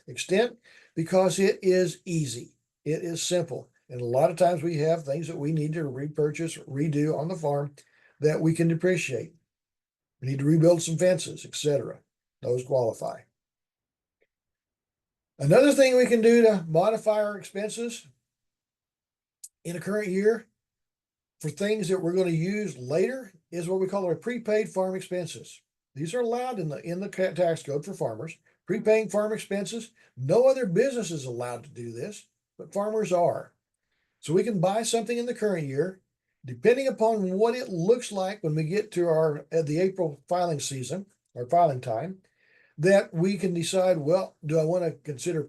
extent because it is easy. It is simple. And a lot of times we have things that we need to repurchase, redo on the farm that we can depreciate. We need to rebuild some fences, etc. Those qualify. Another thing we can do to modify our expenses in a current year for things that we're going to use later is what we call our prepaid farm expenses. These are allowed in the tax code for farmers. Prepaying farm expenses, no other business is allowed to do this, but farmers are. So we can buy something in the current year, depending upon what it looks like when we get to the April filing season or filing time, that we can decide, well, do I want to consider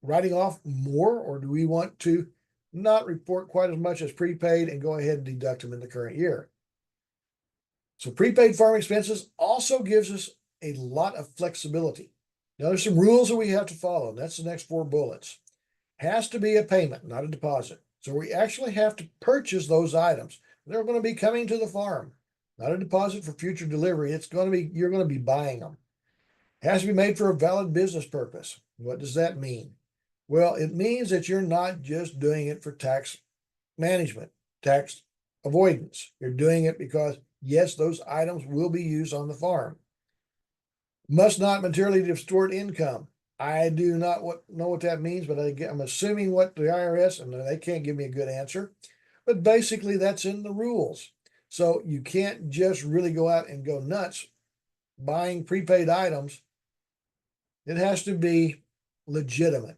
writing off more, or do we want to not report quite as much as prepaid and go ahead and deduct them in the current year? So prepaid farm expenses also gives us a lot of flexibility. Now there's some rules that we have to follow, and that's the next 4 bullets. Has to be a payment, not a deposit. So we actually have to purchase those items. They're going to be coming to the farm, not a deposit for future delivery. You're going to be buying them. Has to be made for a valid business purpose. What does that mean? Well, it means that you're not just doing it for tax management, tax avoidance. You're doing it because, yes, those items will be used on the farm. Must not materially distort income. I do not know what that means, but I'm assuming what the IRS, and they can't give me a good answer, but basically that's in the rules. So you can't just really go out and go nuts buying prepaid items. It has to be legitimate.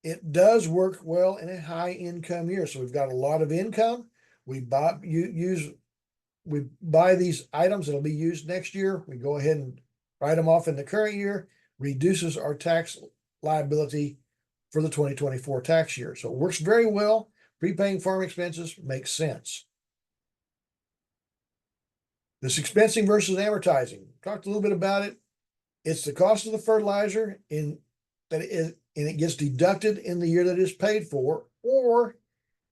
It does work well in a high income year. So we've got a lot of income. We buy these items that'll be used next year. We go ahead and write them off in the current year, reduces our tax liability for the 2024 tax year. So it works very well. Prepaying farm expenses makes sense. This expensing versus amortizing. Talked a little bit about it. It's the cost of the fertilizer and it gets deducted in the year that it's paid for, or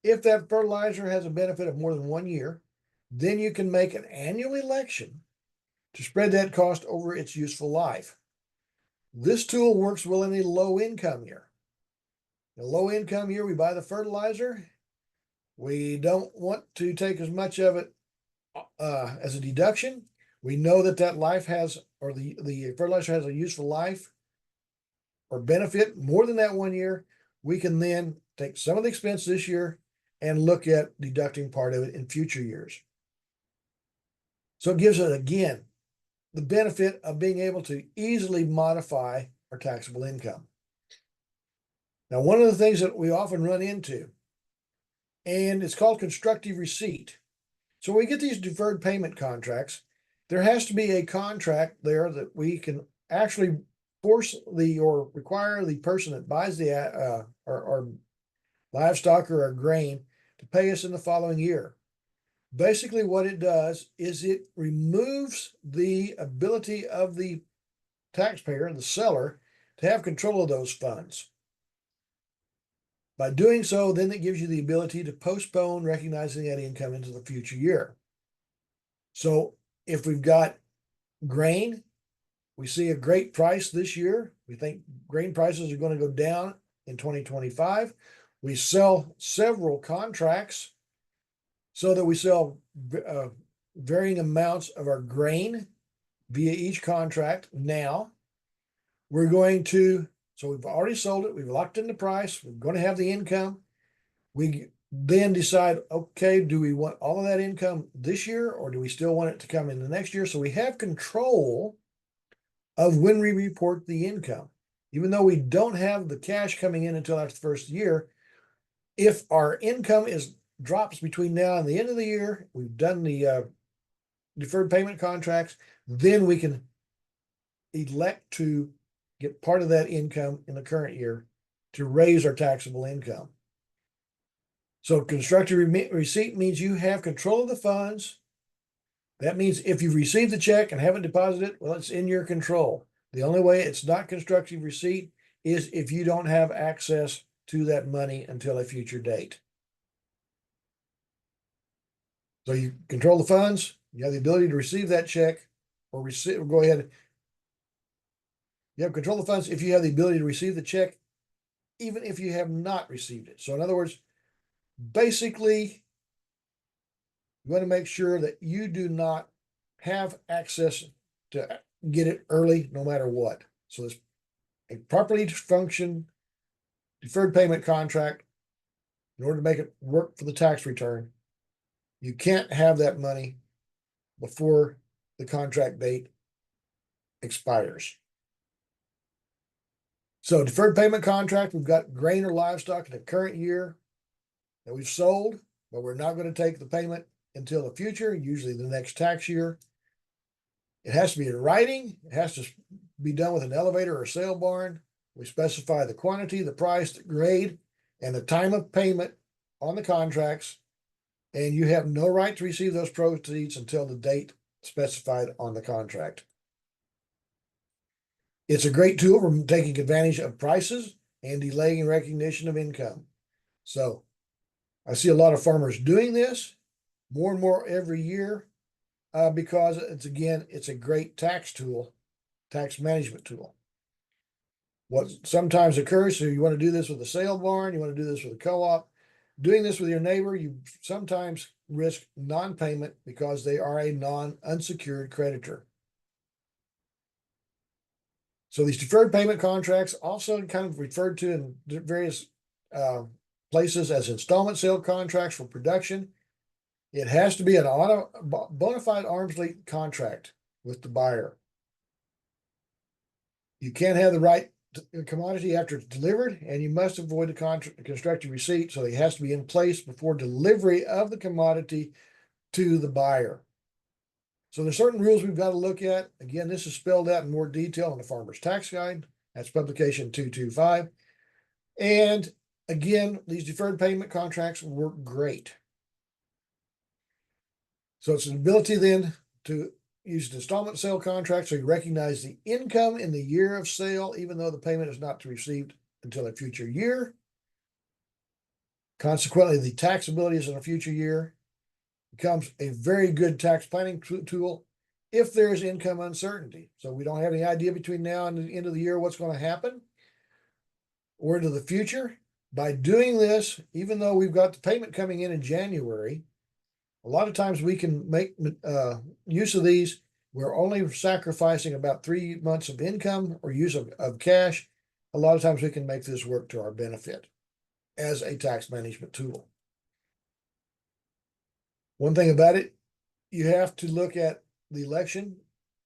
if that fertilizer has a benefit of more than 1 year, then you can make an annual election to spread that cost over its useful life. This tool works well in a low income year. In a low income year, we buy the fertilizer. We don't want to take as much of it as a deduction. We know that life has, or the fertilizer has a useful life or benefit more than that 1 year. We can then take some of the expense this year and look at deducting part of it in future years. So it gives us, again, the benefit of being able to easily modify our taxable income. Now, one of the things that we often run into, and it's called constructive receipt. So when we get these deferred payment contracts, there has to be a contract there that we can actually force or require the person that buys the our livestock or our grain to pay us in the following year. Basically, what it does is it removes the ability of the taxpayer, the seller, to have control of those funds. By doing so, then it gives you the ability to postpone recognizing that income into the future year. So if we've got grain, we see a great price this year. We think grain prices are going to go down in 2025. We sell several contracts so that we sell varying amounts of our grain via each contract. Now we're going to, so we've already sold it, we've locked in the price, we're going to have the income. We then decide, okay, do we want all of that income this year, or do we still want it to come in the next year? So we have control of when we report the income. Even though we don't have the cash coming in until after the first year, if our income drops between now and the end of the year, we've done the deferred payment contracts, then we can elect to get part of that income in the current year to raise our taxable income. So constructive receipt means you have control of the funds. That means if you've received the check and haven't deposited it, well, it's in your control. The only way it's not constructive receipt is if you don't have access to that money until a future date. So you control the funds, you have the ability to receive that check or go ahead. You have control of the funds if you have the ability to receive the check, even if you have not received it. So in other words, basically, you want to make sure that you do not have access to get it early, no matter what. So it's a properly function deferred payment contract. In order to make it work for the tax return, you can't have that money before the contract date expires. So deferred payment contract, we've got grain or livestock in the current year that we've sold, but we're not going to take the payment until the future, usually the next tax year. It has to be in writing. It has to be done with an elevator or sale barn. We specify the quantity, the price, the grade, and the time of payment on the contracts. And you have no right to receive those proceeds until the date specified on the contract. It's a great tool for taking advantage of prices and delaying recognition of income. So I see a lot of farmers doing this more and more every year because it's a great tax tool, tax management tool. What sometimes occurs, so you want to do this with a sale barn, you want to do this with a co-op, doing this with your neighbor, you sometimes risk non-payment because they are a unsecured creditor. So these deferred payment contracts, also kind of referred to in various places as installment sale contracts for production. It has to be an bona fide arm's length contract with the buyer. You can't have the right commodity after it's delivered, and you must avoid the constructive receipt. So it has to be in place before delivery of the commodity to the buyer. So there's certain rules we've got to look at. Again, this is spelled out in more detail in the Farmer's Tax Guide. That's publication 225. And again, these deferred payment contracts work great. So it's an ability then to use an installment sale contract so you recognize the income in the year of sale, even though the payment is not to be received until a future year. Consequently, the taxability is in a future year. Becomes a very good tax planning tool if there's income uncertainty. So we don't have any idea between now and the end of the year what's going to happen or into the future. By doing this, even though we've got the payment coming in January, a lot of times we can make use of these. We're only sacrificing about 3 months of income or use of cash. A lot of times we can make this work to our benefit as a tax management tool. One thing about it, you have to look at the election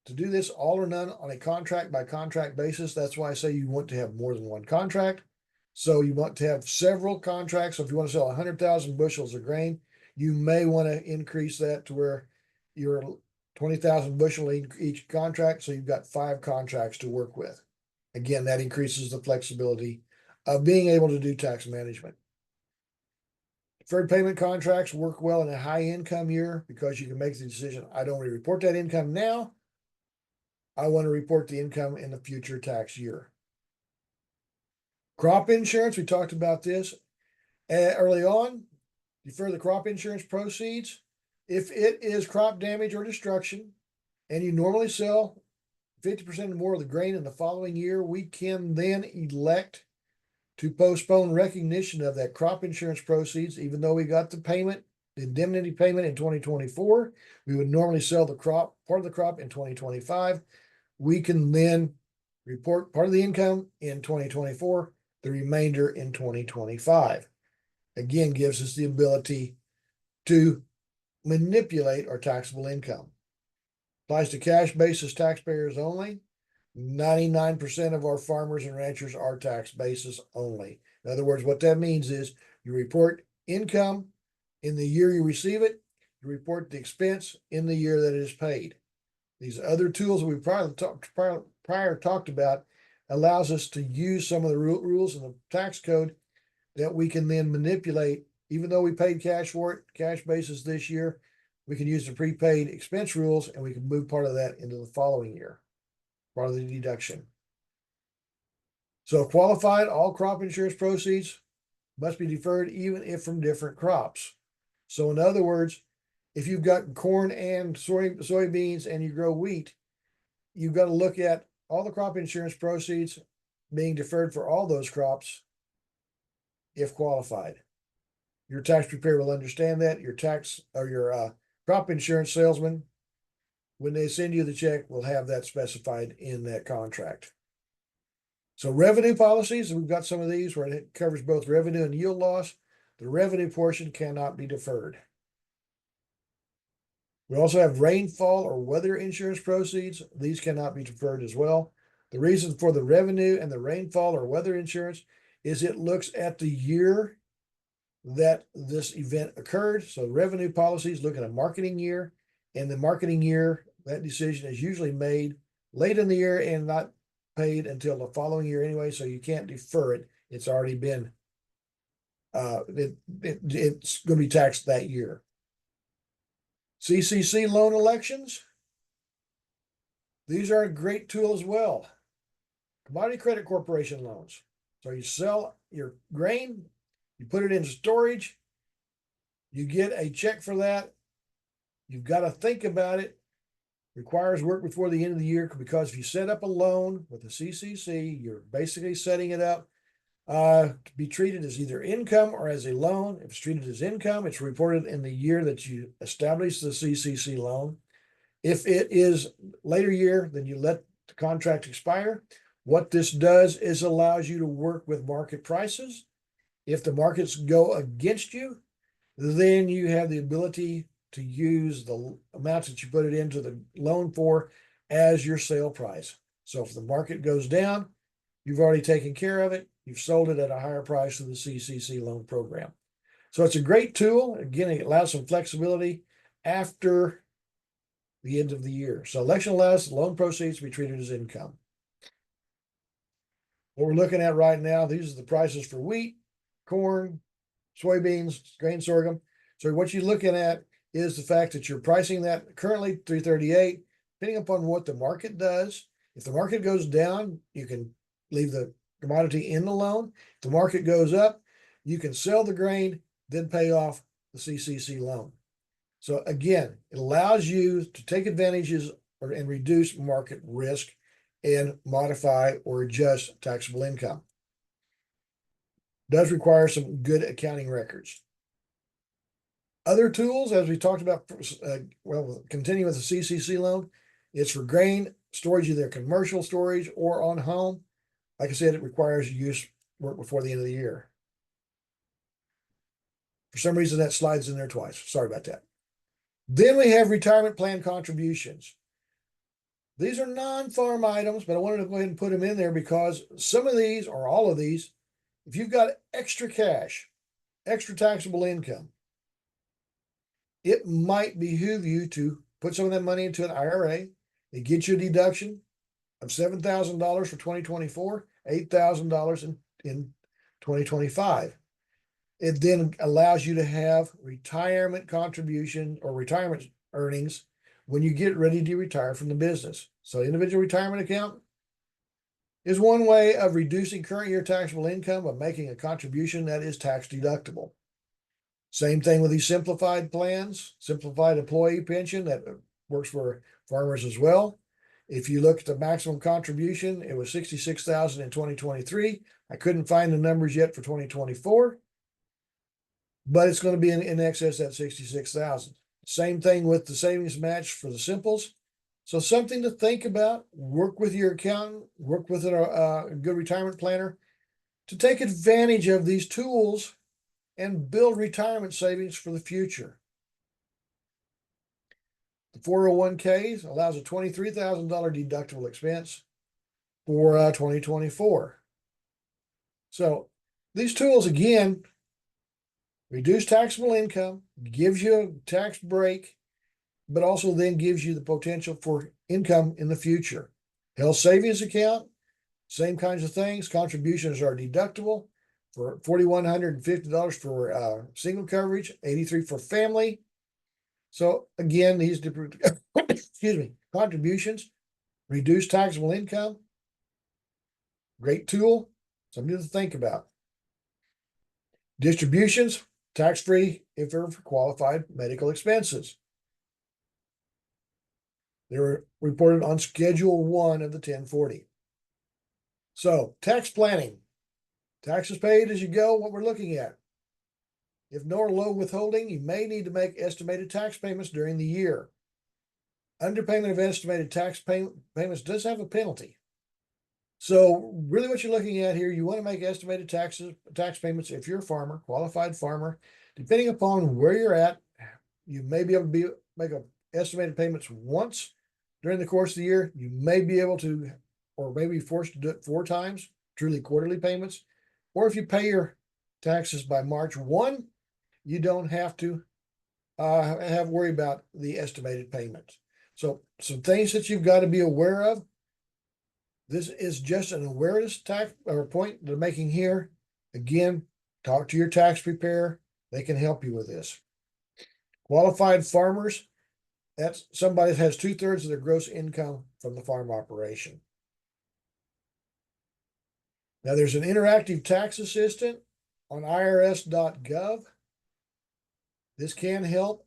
to do this all or none on a contract by contract basis. That's why I say you want to have more than one contract. So you want to have several contracts. So if you want to sell 100,000 bushels of grain, you may want to increase that to where you're 20,000 bushel each contract. So you've got 5 contracts to work with. Again, that increases the flexibility of being able to do tax management. Deferred payment contracts work well in a high income year because you can make the decision, I don't want to report that income now. I want to report the income in the future tax year. Crop insurance, we talked about this early on. Defer the crop insurance proceeds. If it is crop damage or destruction, and you normally sell 50% or more of the grain in the following year, we can then elect to postpone recognition of that crop insurance proceeds, even though we got the payment, the indemnity payment in 2024, we would normally sell the crop, part of the crop in 2025. We can then report part of the income in 2024, the remainder in 2025. Again, gives us the ability to manipulate our taxable income. Applies to cash basis taxpayers only. 99% of our farmers and ranchers are tax basis only. In other words, what that means is you report income in the year you receive it, you report the expense in the year that it is paid. These other tools that we prior talked about allows us to use some of the rules in the tax code that we can then manipulate. Even though we paid cash for it, cash basis this year, we can use the prepaid expense rules and we can move part of that into the following year, part of the deduction. So qualified, all crop insurance proceeds must be deferred even if from different crops. So in other words, if you've got corn and soybeans and you grow wheat, you've got to look at all the crop insurance proceeds being deferred for all those crops if qualified. Your tax preparer will understand that. Your tax or your crop insurance salesman, when they send you the check, will have that specified in that contract. So revenue policies, we've got some of these where it covers both revenue and yield loss. The revenue portion cannot be deferred. We also have rainfall or weather insurance proceeds. These cannot be deferred as well. The reason for the revenue and the rainfall or weather insurance is it looks at the year that this event occurred. So revenue policies look at a marketing year, and the marketing year, that decision is usually made late in the year and not paid until the following year anyway, so you can't defer it. It's already been, it's going to be taxed that year. CCC loan elections. These are a great tool as well. Commodity Credit Corporation loans. So you sell your grain, you put it in storage, you get a check for that. You've got to think about it. Requires work before the end of the year, because if you set up a loan with a CCC, you're basically setting it up to be treated as either income or as a loan. If it's treated as income, it's reported in the year that you establish the CCC loan. If it is later year, then you let the contract expire. What this does is allows you to work with market prices. If the markets go against you, then you have the ability to use the amounts that you put it into the loan for as your sale price. So if the market goes down, you've already taken care of it. You've sold it at a higher price than the CCC loan program. So it's a great tool. Again, it allows some flexibility after the end of the year. So election allows the loan proceeds to be treated as income. What we're looking at right now, these are the prices for wheat, corn, soybeans, grain sorghum. So what you're looking at is the fact that you're pricing that currently 338, depending upon what the market does. If the market goes down, you can leave the commodity in the loan. If the market goes up, you can sell the grain, then pay off the CCC loan. So again, it allows you to take advantages and reduce market risk and modify or adjust taxable income. Does require some good accounting records. Other tools, as we talked about, well, continue with the CCC loan, it's for grain storage, either commercial storage or on home. Like I said, it requires use work before the end of the year. For some reason, that slides in there twice. Sorry about that. Then we have retirement plan contributions. These are non-farm items, but I wanted to go ahead and put them in there because some of these, or all of these, if you've got extra cash, extra taxable income, it might behoove you to put some of that money into an IRA. It gets you a deduction of $7,000 for 2024, $8,000 in 2025. It then allows you to have retirement contribution or retirement earnings when you get ready to retire from the business. So individual retirement account is one way of reducing current year taxable income by making a contribution that is tax deductible. Same thing with these simplified plans, simplified employee pension that works for farmers as well. If you look at the maximum contribution, it was 66,000 in 2023. I couldn't find the numbers yet for 2024, but it's going to be in excess of that 66,000. Same thing with the savings match for the simples. So something to think about. Work with your accountant, work with a good retirement planner to take advantage of these tools and build retirement savings for the future. The 401ks allows a $23,000 deductible expense for 2024. So these tools, again, reduce taxable income, gives you a tax break, but also then gives you the potential for income in the future. Health savings account, same kinds of things. Contributions are deductible for $4,150 for single coverage, $83 for family. So again, these different excuse me, contributions reduce taxable income. Great tool, something to think about. Distributions, tax-free if they're for qualified medical expenses. They were reported on Schedule 1 of the 1040. So tax planning, taxes paid as you go, what we're looking at. If no or low withholding, you may need to make estimated tax payments during the year. Underpayment of estimated tax payments does have a penalty. So really what you're looking at here, you want to make estimated tax payments if you're a farmer, qualified farmer. Depending upon where you're at, you may be able to make estimated payments once during the course of the year. You may be able to, or may be forced to do it 4 times, truly quarterly payments. Or if you pay your taxes by March 1, you don't have to worry about the estimated payments. So some things that you've got to be aware of. This is just an awareness tax or point they're making here. Again, talk to your tax preparer. They can help you with this. Qualified farmers, that's somebody that has 2/3 of their gross income from the farm operation. Now there's an interactive tax assistant on irs.gov. This can help.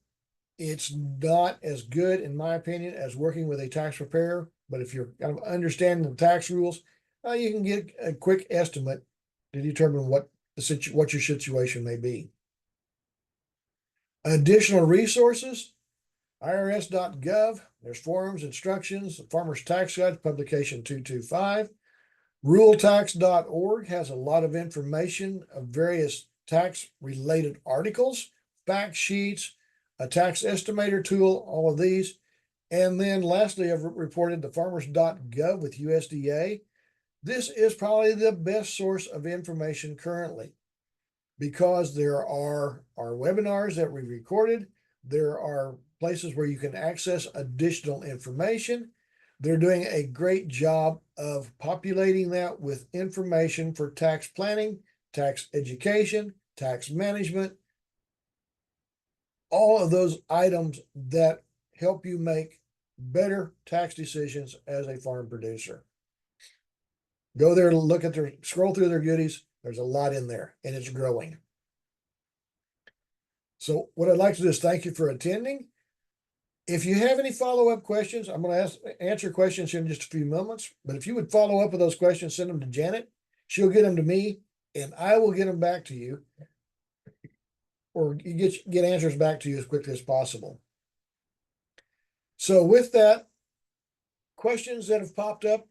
It's not as good, in my opinion, as working with a tax preparer. But if you're kind of understanding the tax rules, you can get a quick estimate to determine what your situation may be. Additional resources, irs.gov. There's forms, instructions, the Farmer's Tax Guide, publication 225. Ruraltax.org has a lot of information of various tax-related articles, fact sheets, a tax estimator tool, all of these. And then lastly, I've reported the farmers.gov with USDA. This is probably the best source of information currently because there are our webinars that we recorded. There are places where you can access additional information. They're doing a great job of populating that with information for tax planning, tax education, tax management, all of those items that help you make better tax decisions as a farm producer. Go there, look at scroll through their goodies. There's a lot in there and it's growing. So what I'd like to do is thank you for attending. If you have any follow-up questions, I'm going to answer questions in just a few moments. But if you would follow up with those questions, send them to Janet. She'll get them to me and I will get them back to you, or you get answers back to you as quickly as possible. So with that, questions that have popped up,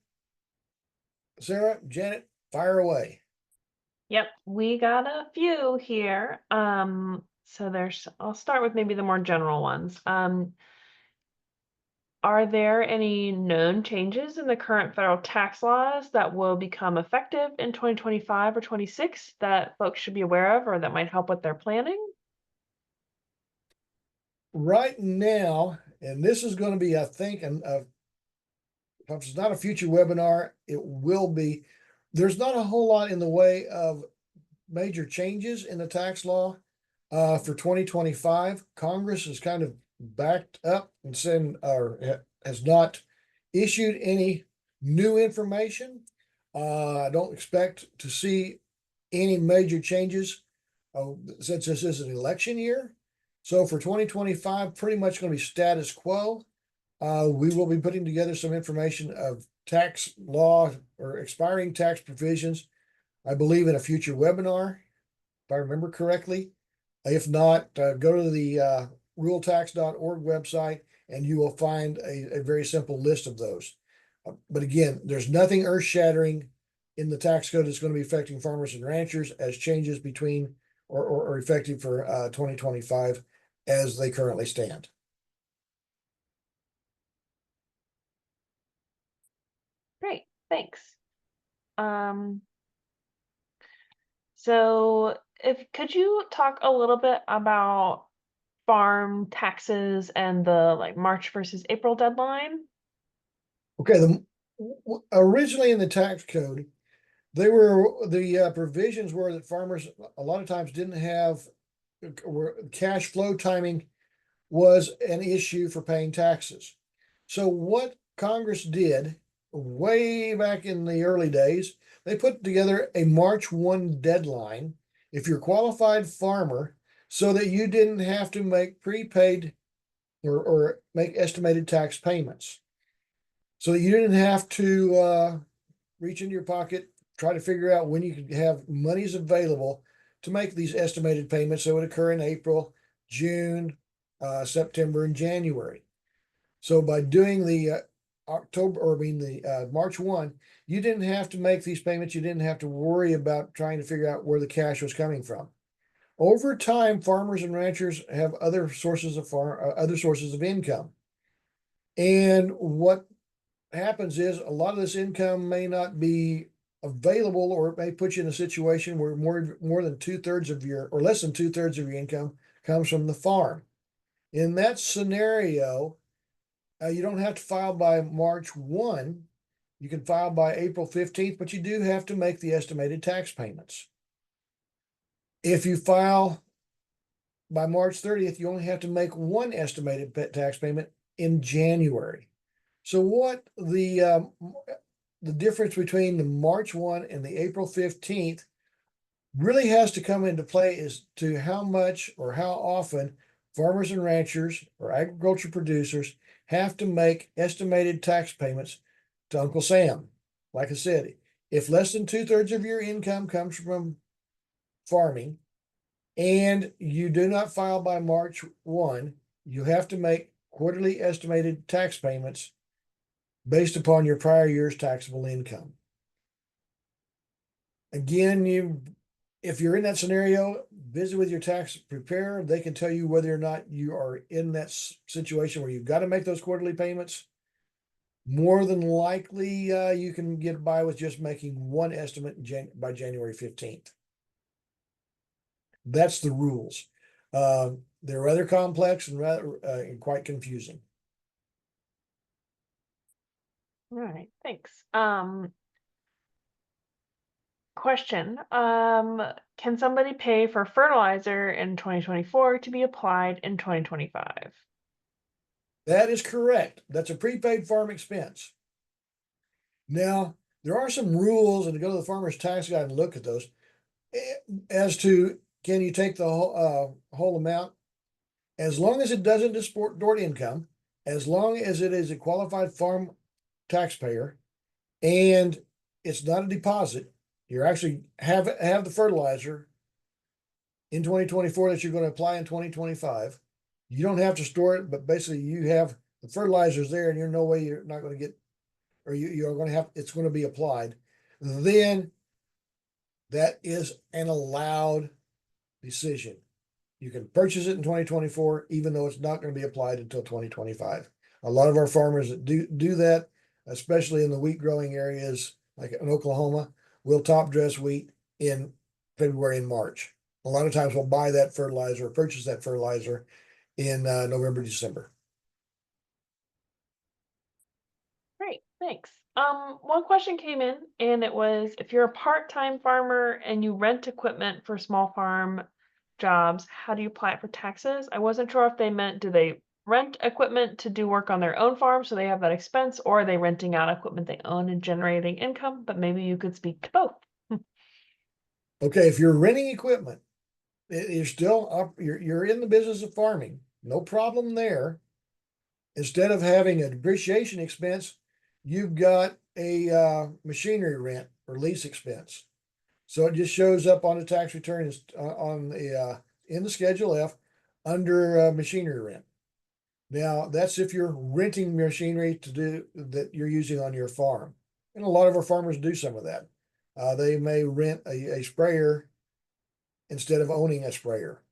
Sarah, Janet, fire away.
Yep, we got a few here. So I'll start with maybe the more general ones. Are there any known changes in the current federal tax laws that will become effective in 2025 or 26 that folks should be aware of or that might help with their planning?
Right now, and this is going to be, I think, if it's not a future webinar, it will be. There's not a whole lot in the way of major changes in the tax law for 2025. Congress has kind of backed up and said, or has not issued any new information. I don't expect to see any major changes since this is an election year. So for 2025, pretty much going to be status quo. We will be putting together some information of tax law or expiring tax provisions, I believe in a future webinar, if I remember correctly. If not, go to the ruraltax.org website and you will find a very simple list of those. But again, there's nothing earth shattering in the tax code that's going to be affecting farmers and ranchers as changes between or effective for 2025 as they currently stand.
Great, thanks. Um, so if could you talk a little bit about farm taxes and the like March versus April deadline?
Okay, originally in the tax code, they were the provisions were that farmers a lot of times didn't have where cash flow timing was an issue for paying taxes. So what Congress did way back in the early days, they put together a March 1 deadline if you're a qualified farmer so that you didn't have to make prepaid or make estimated tax payments. So that you didn't have to reach in your pocket, try to figure out when you could have monies available to make these estimated payments that would occur in April, June, September, and January. So by doing the March 1, you didn't have to make these payments. You didn't have to worry about trying to figure out where the cash was coming from. Over time, farmers and ranchers have other sources of income. And what happens is a lot of this income may not be available, or it may put you in a situation where more than 2/3 of your or less than 2/3 of your income comes from the farm. In that scenario, you don't have to file by March 1. You can file by April 15th, but you do have to make the estimated tax payments. If you file by March 30th, you only have to make one estimated tax payment in January. So what the difference between the March 1 and the April 15th really has to come into play is to how much or how often farmers and ranchers or agriculture producers have to make estimated tax payments to Uncle Sam. Like I said, if less than 2/3 of your income comes from farming and you do not file by March 1, you have to make quarterly estimated tax payments based upon your prior year's taxable income. Again, if you're in that scenario, visit with your tax preparer. They can tell you whether or not you are in that situation where you've got to make those quarterly payments. More than likely, you can get by with just making one estimate by January 15th. That's the rules. They're rather complex and rather and quite confusing.
All right, thanks. Question. Can somebody pay for fertilizer in 2024 to be applied in 2025?
That is correct. That's a prepaid farm expense. Now, there are some rules, and to go to the farmer's tax guide and look at those as to can you take the whole amount as long as it doesn't distort income, as long as it is a qualified farm taxpayer, and it's not a deposit. You actually have the fertilizer in 2024 that you're going to apply in 2025. You don't have to store it, but basically you have the fertilizers there, and there's no way you're not going to get, or you're going to have, it's going to be applied. Then that is an allowed decision. You can purchase it in 2024, even though it's not going to be applied until 2025. A lot of our farmers that do that, especially in the wheat growing areas like in Oklahoma, will top dress wheat in February and March. A lot of times we'll buy that fertilizer or purchase that fertilizer in November, December.
Great, thanks. One question came in and it was if you're a part-time farmer and you rent equipment for small farm jobs, how do you apply it for taxes? I wasn't sure if they meant do they rent equipment to do work on their own farm so they have that expense, or are they renting out equipment they own and generating income? But maybe you could speak to both.
Okay, if you're renting equipment, you're still up, you're in the business of farming, no problem there. Instead of having a depreciation expense, you've got a machinery rent or lease expense. So it just shows up on the tax return on the in the Schedule F under machinery rent. Now that's if you're renting machinery to do that you're using on your farm, and a lot of our farmers do some of that. They may rent a sprayer instead of owning a sprayer.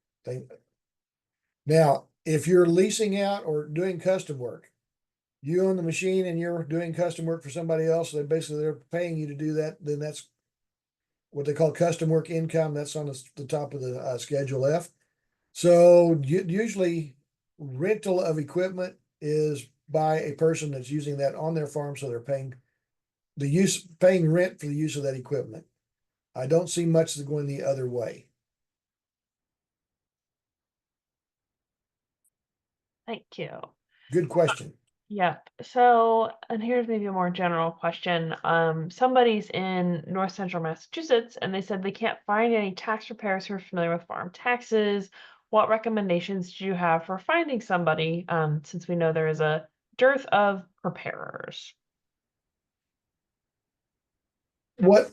Now, if you're leasing out or doing custom work, you own the machine and you're doing custom work for somebody else. They're paying you to do that. Then that's what they call custom work income. That's on the top of the Schedule F. So usually rental of equipment is by a person that's using that on their farm. So they're paying rent for the use of that equipment. I don't see much going the other way.
Thank you.
Good question.
Yep. So, and here's maybe a more general question. Somebody's in North Central Massachusetts and they said they can't find any tax preparers who are familiar with farm taxes. What recommendations do you have for finding somebody, since we know there is a dearth of preparers?
What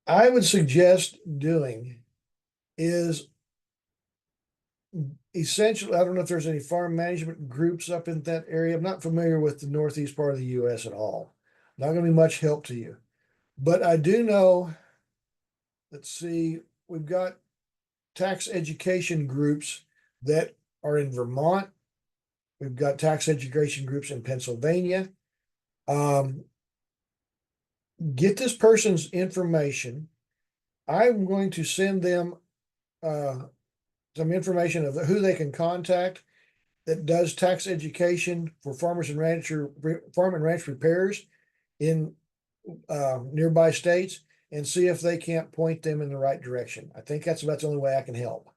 I would suggest doing is essentially, I don't know if there's any farm management groups up in that area. I'm not familiar with the northeast part of the US at all. Not going to be much help to you. But I do know, let's see, we've got tax education groups that are in Vermont. We've got tax education groups in Pennsylvania. Um, get this person's information. I'm going to send them uh, some information of who they can contact that does tax education for farm and ranch repairs in nearby states, and see if they can't point them in the right direction. I think that's about the only way I can help.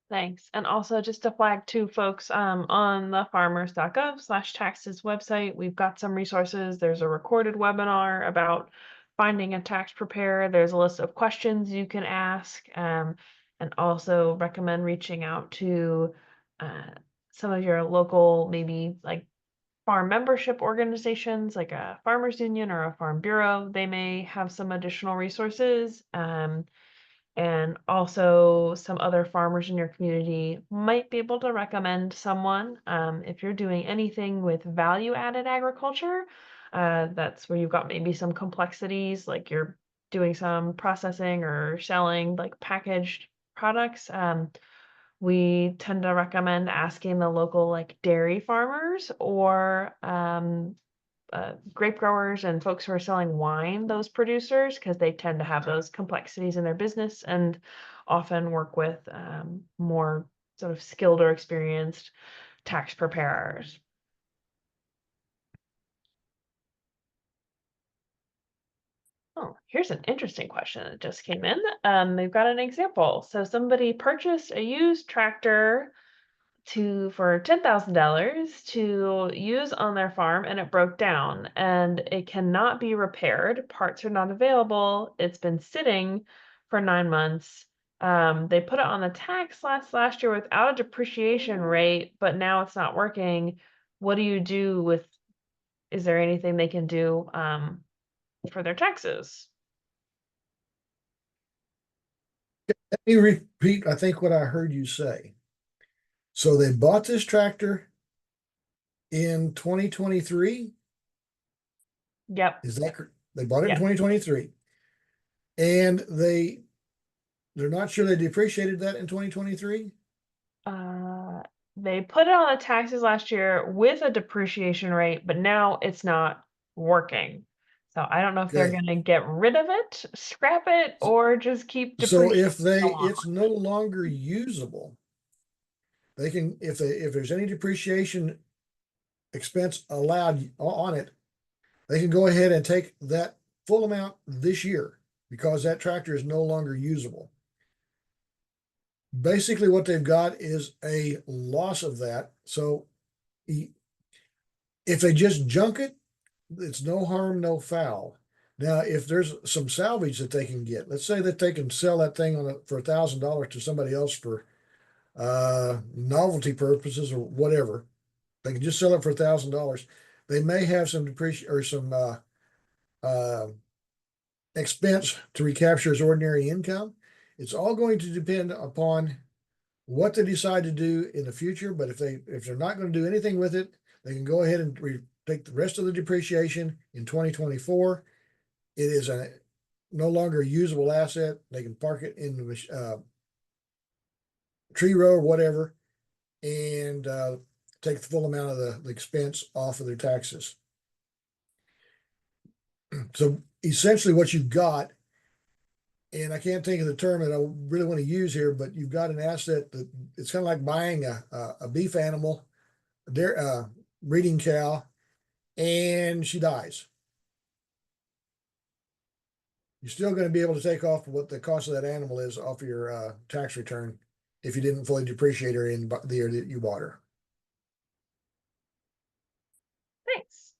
Thanks. And also just to flag too, folks, on the farmers.gov/taxes website, we've got some resources. There's a recorded webinar about finding a tax preparer. There's a list of questions you can ask, and also recommend reaching out to some of your local, maybe like farm membership organizations, like a farmers union or a farm bureau. They may have some additional resources. And also some other farmers in your community might be able to recommend someone. If you're doing anything with value added agriculture, that's where you've got maybe some complexities, like you're doing some processing or selling like packaged products. We tend to recommend asking the local like dairy farmers or grape growers and folks who are selling wine, those producers, because they tend to have those complexities in their business and often work with more sort of skilled or experienced tax preparers. Oh, here's an interesting question that just came in. They've got an example. So somebody purchased a used tractor for $10,000 to use on their farm and it broke down and it cannot be repaired. Parts are not available. It's been sitting for 9 months. They put it on the tax last year without a depreciation rate, but now it's not working. What do you do with, is there anything they can do for their taxes?
Let me repeat, I think, what I heard you say. So they bought this tractor in 2023.
Yep.
Is that correct? They bought it in
Yes.
2023, and they're not sure they depreciated that in 2023.
Uh, they put it on the taxes last year with a depreciation rate, but now it's not working. So I don't know if they're
Okay.
gonna get rid of it, scrap it, or just keep
So
depreciating
if they
along.
it's no longer usable, they can if there's any depreciation expense allowed on it, they can go ahead and take that full amount this year because that tractor is no longer usable. Basically, what they've got is a loss of that. So if they just junk it, it's no harm, no foul. Now, if there's some salvage that they can get, let's say that they can sell that thing for $1,000 to somebody else for novelty purposes or whatever. They can just sell it for $1,000. They may have some depreciation or some uh, expense to recapture as ordinary income. It's all going to depend upon what they decide to do in the future. But if they're not going to do anything with it, they can go ahead and take the rest of the depreciation in 2024. It is no longer a usable asset. They can park it in the tree row or whatever, and take the full amount of the expense off of their taxes. So essentially, what you've got, and I can't think of the term that I really want to use here, but you've got an asset that it's kind of like buying a beef animal, their breeding cow, and she dies. You're still going to be able to take off what the cost of that animal is off of your tax return if you didn't fully depreciate her in the year that you bought her.
Thanks.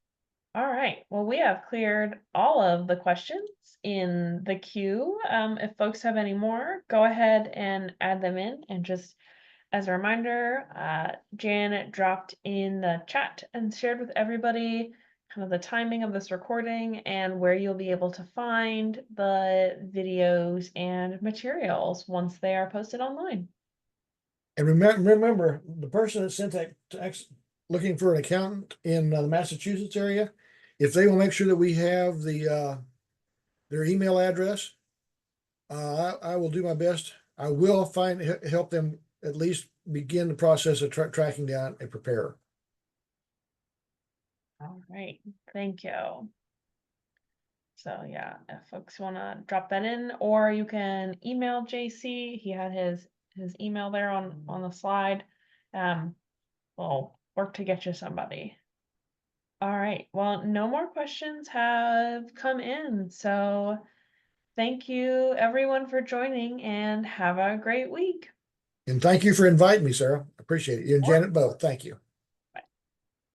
All right. Well, we have cleared all of the questions in the queue. If folks have any more, go ahead and add them in. And just as a reminder, Janet dropped in the chat and shared with everybody kind of the timing of this recording and where you'll be able to find the videos and materials once they are posted online.
And remember, the person that sent that text looking for an accountant in the Massachusetts area, if they will make sure that we have their email address, I will do my best. I will help them at least begin the process of tracking down a preparer.
All right. Thank you. So yeah, if folks want to drop that in, or you can email JC. He had his email there on the slide. We'll work to get you somebody. All right. Well, no more questions have come in. So thank you everyone for joining and have a great week.
And thank you for inviting me, Sarah. I appreciate it. You and Janet both. Thank you.